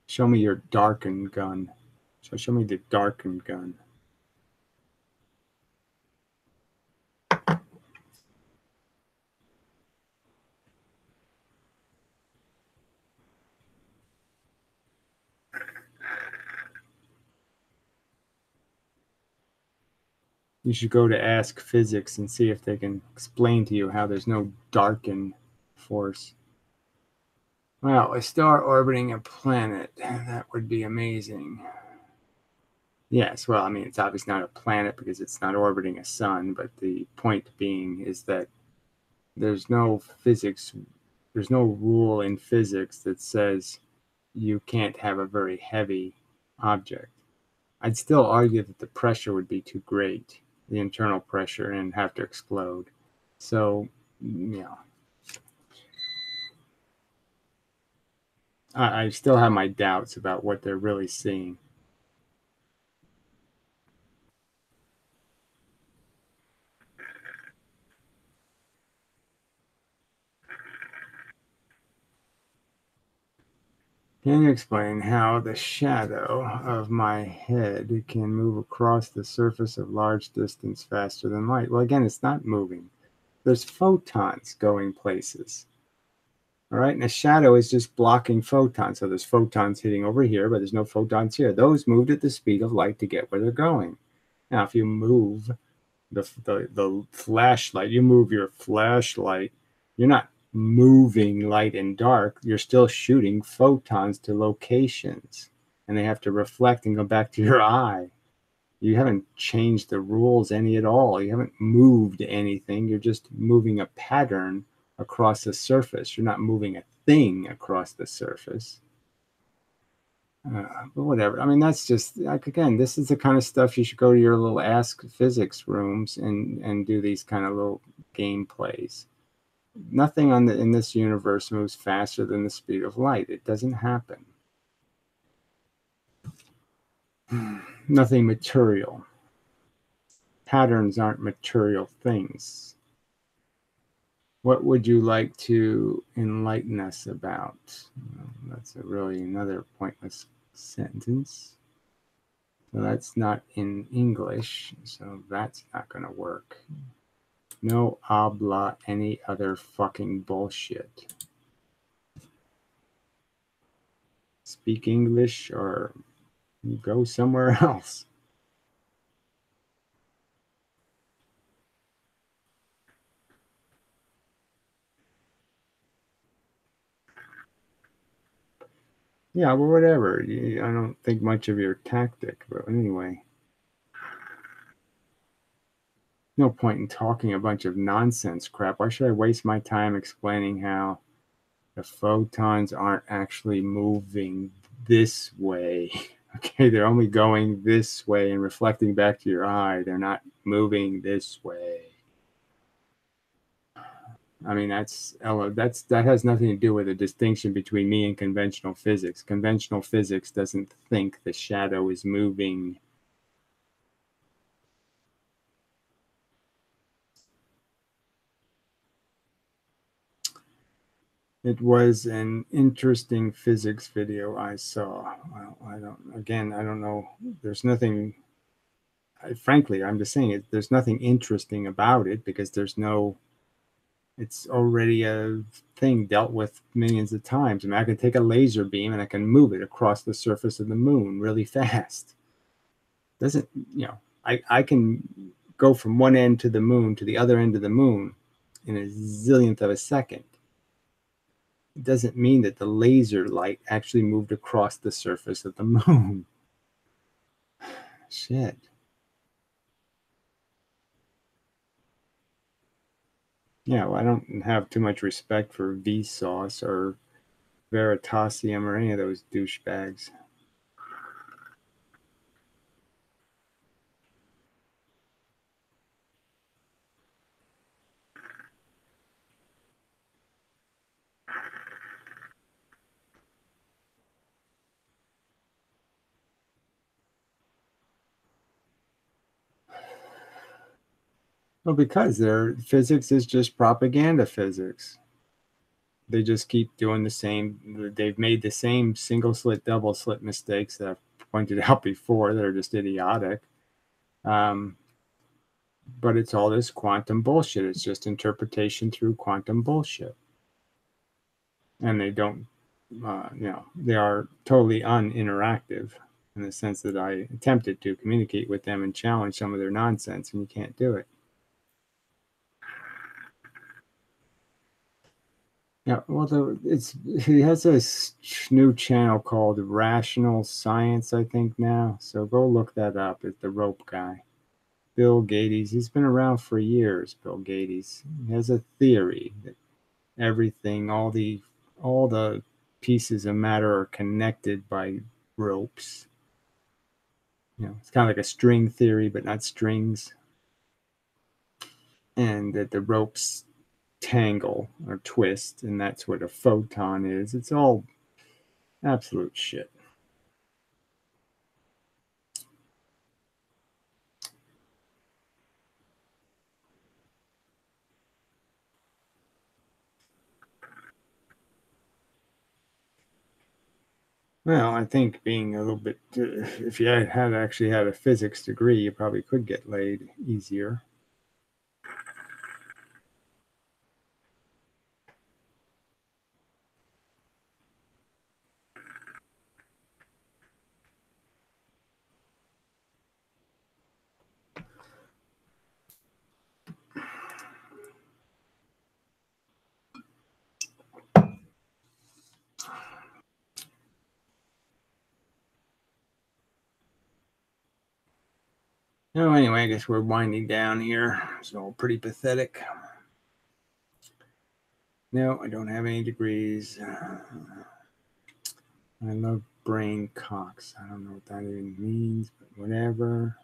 Show me your darkened gun. So show me the darkened gun. You should go to Ask Physics and see if they can explain to you how there's no darken force. Well, a star orbiting a planet, that would be amazing. Yes, well, I mean, it's obviously not a planet because it's not orbiting a sun, but the point being is that there's no physics, there's no rule in physics that says you can't have a very heavy object. I'd still argue that the pressure would be too great, the internal pressure, and have to explode. So, I still have my doubts about what they're really seeing. Can you explain how the shadow of my head can move across the surface of large distance faster than light? Well, again, it's not moving. There's photons going places. All right, and a shadow is just blocking photons. So there's photons hitting over here, but there's no photons here. Those moved at the speed of light to get where they're going. Now, if you move the flashlight, you move your flashlight, you're not moving light and dark, you're still shooting photons to locations, and they have to reflect and go back to your eye. You haven't changed the rules any at all. You haven't moved anything. You're just moving a pattern across the surface. You're not moving a thing across the surface. But whatever. I mean, that's just like, again, this is the kind of stuff you should go to your little Ask Physics rooms and do these kind of little game plays. Nothing in this universe moves faster than the speed of light. It doesn't happen. Nothing material. Patterns aren't material things. What would you like to enlighten us about? Well, that's really another pointless sentence. So that's not in English, so that's not going to work. No habla any other fucking bullshit. Speak English or go somewhere else. Yeah, well, whatever. I don't think much of your tactic, but anyway. No point in talking a bunch of nonsense crap. Why should I waste my time explaining how the photons aren't actually moving this way? Okay, they're only going this way and reflecting back to your eye. They're not moving this way. I mean, that has nothing to do with a distinction between me and conventional physics. Conventional physics doesn't think the shadow is moving. It was an interesting physics video I saw. Well, I don't know. There's nothing, frankly, I'm just saying there's nothing interesting about it because it's already a thing dealt with millions of times. I mean, I can take a laser beam and I can move it across the surface of the moon really fast. Doesn't, I can go from one end to the moon to the other end of the moon in a zillionth of a second. It doesn't mean that the laser light actually moved across the surface of the moon. Shit. Yeah, well, I don't have too much respect for Vsauce or Veritasium or any of those douchebags. Well, because their physics is just propaganda physics. They just keep doing the same. They've made the same single slit, double slit mistakes that I've pointed out before that are just idiotic. But it's all this quantum bullshit. It's just interpretation through quantum bullshit. And they don't, they are totally uninteractive. in the sense that I attempted to communicate with them and challenge some of their nonsense, and you can't do it. Yeah, well, he has this new channel called Rational Science, I think now. So go look that up. It's the rope guy, Bill Gates. He's been around for years. Bill Gates. He has a theory that everything, all the pieces of matter are connected by ropes. It's kind of like a string theory, but not strings, and that the ropes tangle or twist, and that's what a photon is. It's all absolute shit. Well, I think being a little bit, if you had actually had a physics degree, you probably could get laid easier. Oh, anyway, I guess we're winding down here. It's all pretty pathetic. No, I don't have any degrees. I love brain cocks. I don't know what that even means, but whatever.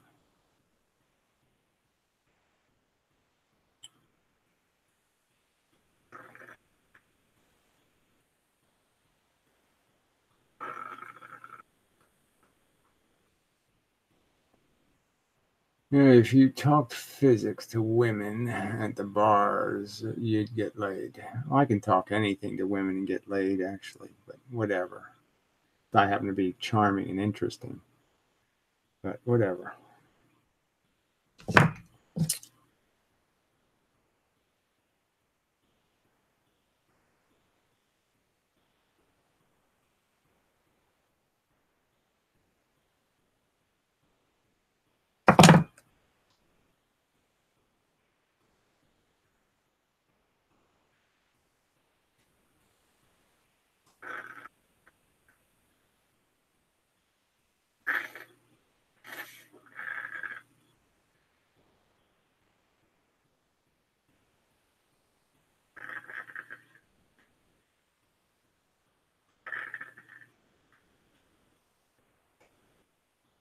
If you talked physics to women at the bars, you'd get laid. Well, I can talk anything to women and get laid, actually, but whatever. I happen to be charming and interesting, but whatever.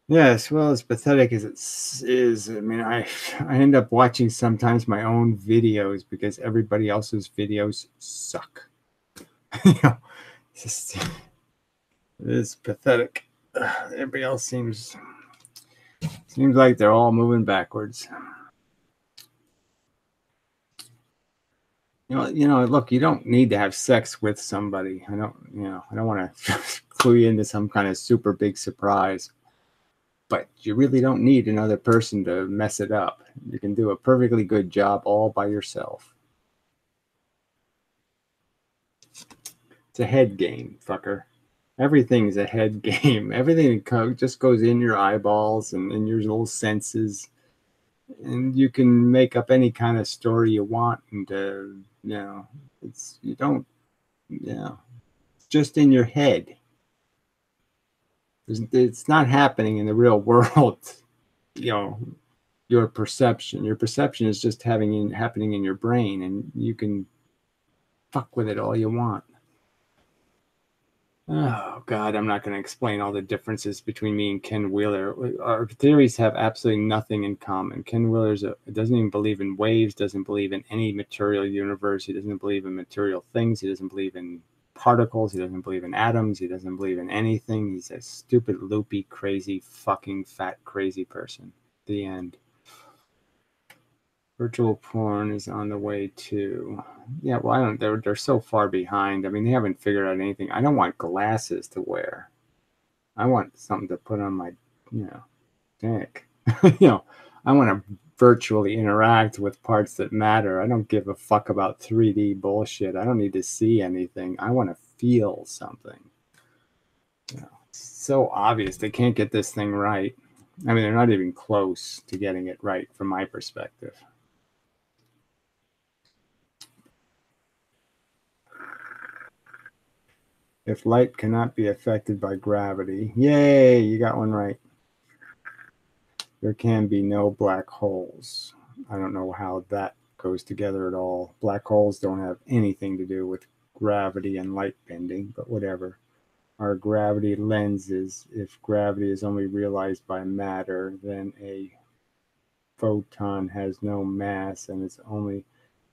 Yes, well, as pathetic as it is, I mean, I end up watching sometimes my own videos because everybody else's videos suck. It's just, it is pathetic. Everybody else seems like they're all moving backwards. Look, you don't need to have sex with somebody. I don't want to clue you into some kind of super big surprise. But you really don't need another person to mess it up. You can do a perfectly good job all by yourself. It's a head game, fucker. Everything's a head game. Everything just goes in your eyeballs and in your little senses. And you can make up any kind of story you want. And, it's just in your head. It's not happening in the real world. Your perception is just happening in your brain, and you can fuck with it all you want. Oh God, I'm not going to explain all the differences between me and Ken Wheeler. Our theories have absolutely nothing in common. Ken Wheeler doesn't even believe in waves, doesn't believe in any material universe. He doesn't believe in material things. He doesn't believe in particles. He doesn't believe in atoms. He doesn't believe in anything. He's a stupid, loopy, crazy, fucking fat, crazy person. The end. Virtual porn is on the way too. Yeah, well, they're so far behind. I mean, they haven't figured out anything. I don't want glasses to wear. I want something to put on my, dick. I want to virtually interact with parts that matter. I don't give a fuck about 3D bullshit. I don't need to see anything. I want to feel something. so obvious. They can't get this thing right. I mean, they're not even close to getting it right from my perspective. If light cannot be affected by gravity, yay, you got one right. There can be no black holes. I don't know how that goes together at all. Black holes don't have anything to do with gravity and light bending, but whatever. Our gravity lenses, if gravity is only realized by matter, then a photon has no mass and it's only,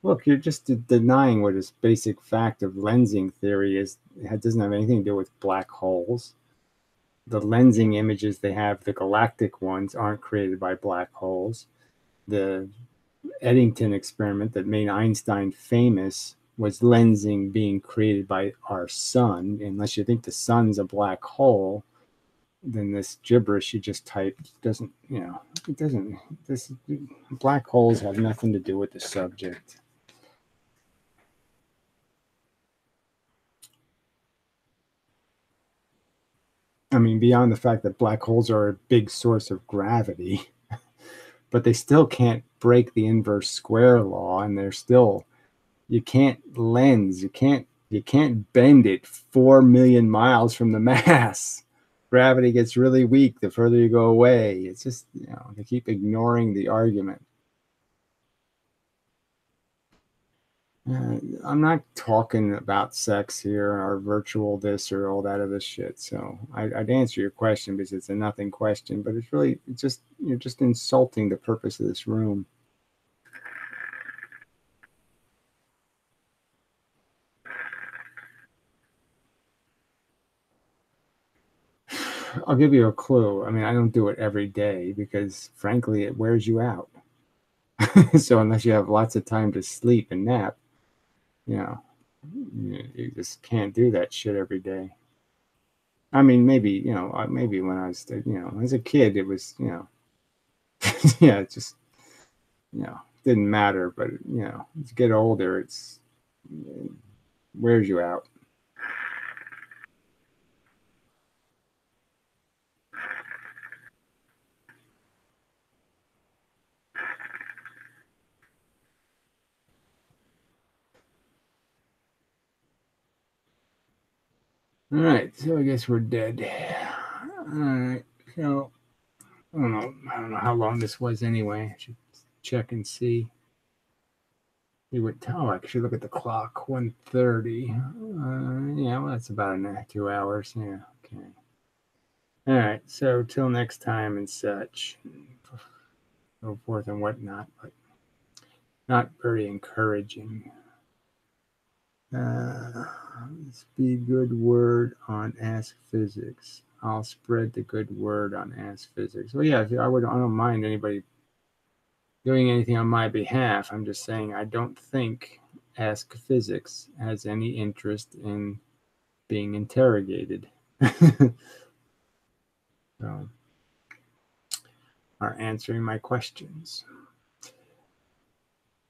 look, you're just denying what this basic fact of lensing theory is. It doesn't have anything to do with black holes. The lensing images they have, the galactic ones, aren't created by black holes. The Eddington experiment that made Einstein famous was lensing being created by our sun. Unless you think the sun's a black hole, then this gibberish you just typed doesn't, it doesn't, this black holes have nothing to do with the subject. I mean, beyond the fact that black holes are a big source of gravity, but they still can't break the inverse square law, and they're still, you can't lens, you can't bend it 4 million miles from the mass. Gravity gets really weak the further you go away. It's just, they keep ignoring the argument. I'm not talking about sex here or virtual this or all that other shit. So I'd answer your question because it's a nothing question, but it's really, you're just insulting the purpose of this room. I'll give you a clue. I mean, I don't do it every day because frankly, it wears you out. So unless you have lots of time to sleep and nap, you just can't do that shit every day. I mean, maybe when I was, as a kid, it was, yeah, it just, didn't matter. But, as you get older, it wears you out. All right, so I guess we're dead. All right, so I don't know how long this was anyway. I should check and see. We would I should look at the clock. 1:30. Yeah, well, that's about 2 hours. Yeah, okay. All right, so till next time and such, so forth and whatnot, but not very encouraging. Be good word on Ask Physics. I'll spread the good word on Ask Physics. Well, yeah, I don't mind anybody doing anything on my behalf. I'm just saying I don't think Ask Physics has any interest in being interrogated. So, are answering my questions.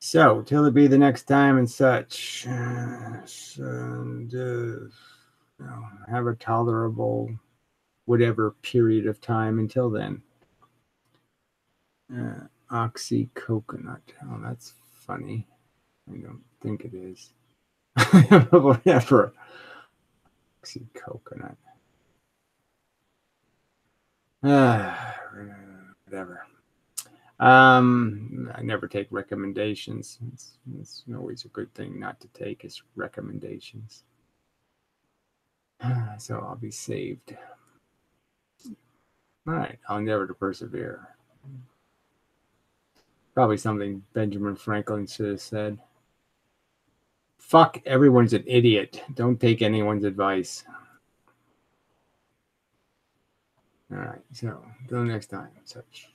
So, till it be the next time and such, and, have a tolerable whatever period of time until then. Oxy coconut. Oh, that's funny. I don't think it is. Whatever. Oxy coconut. Whatever. I never take recommendations. It's always a good thing not to take is recommendations. So I'll be saved. All right, I'll endeavor to persevere. Probably something Benjamin Franklin should have said. Fuck, everyone's an idiot. Don't take anyone's advice. All right, so until next time, such.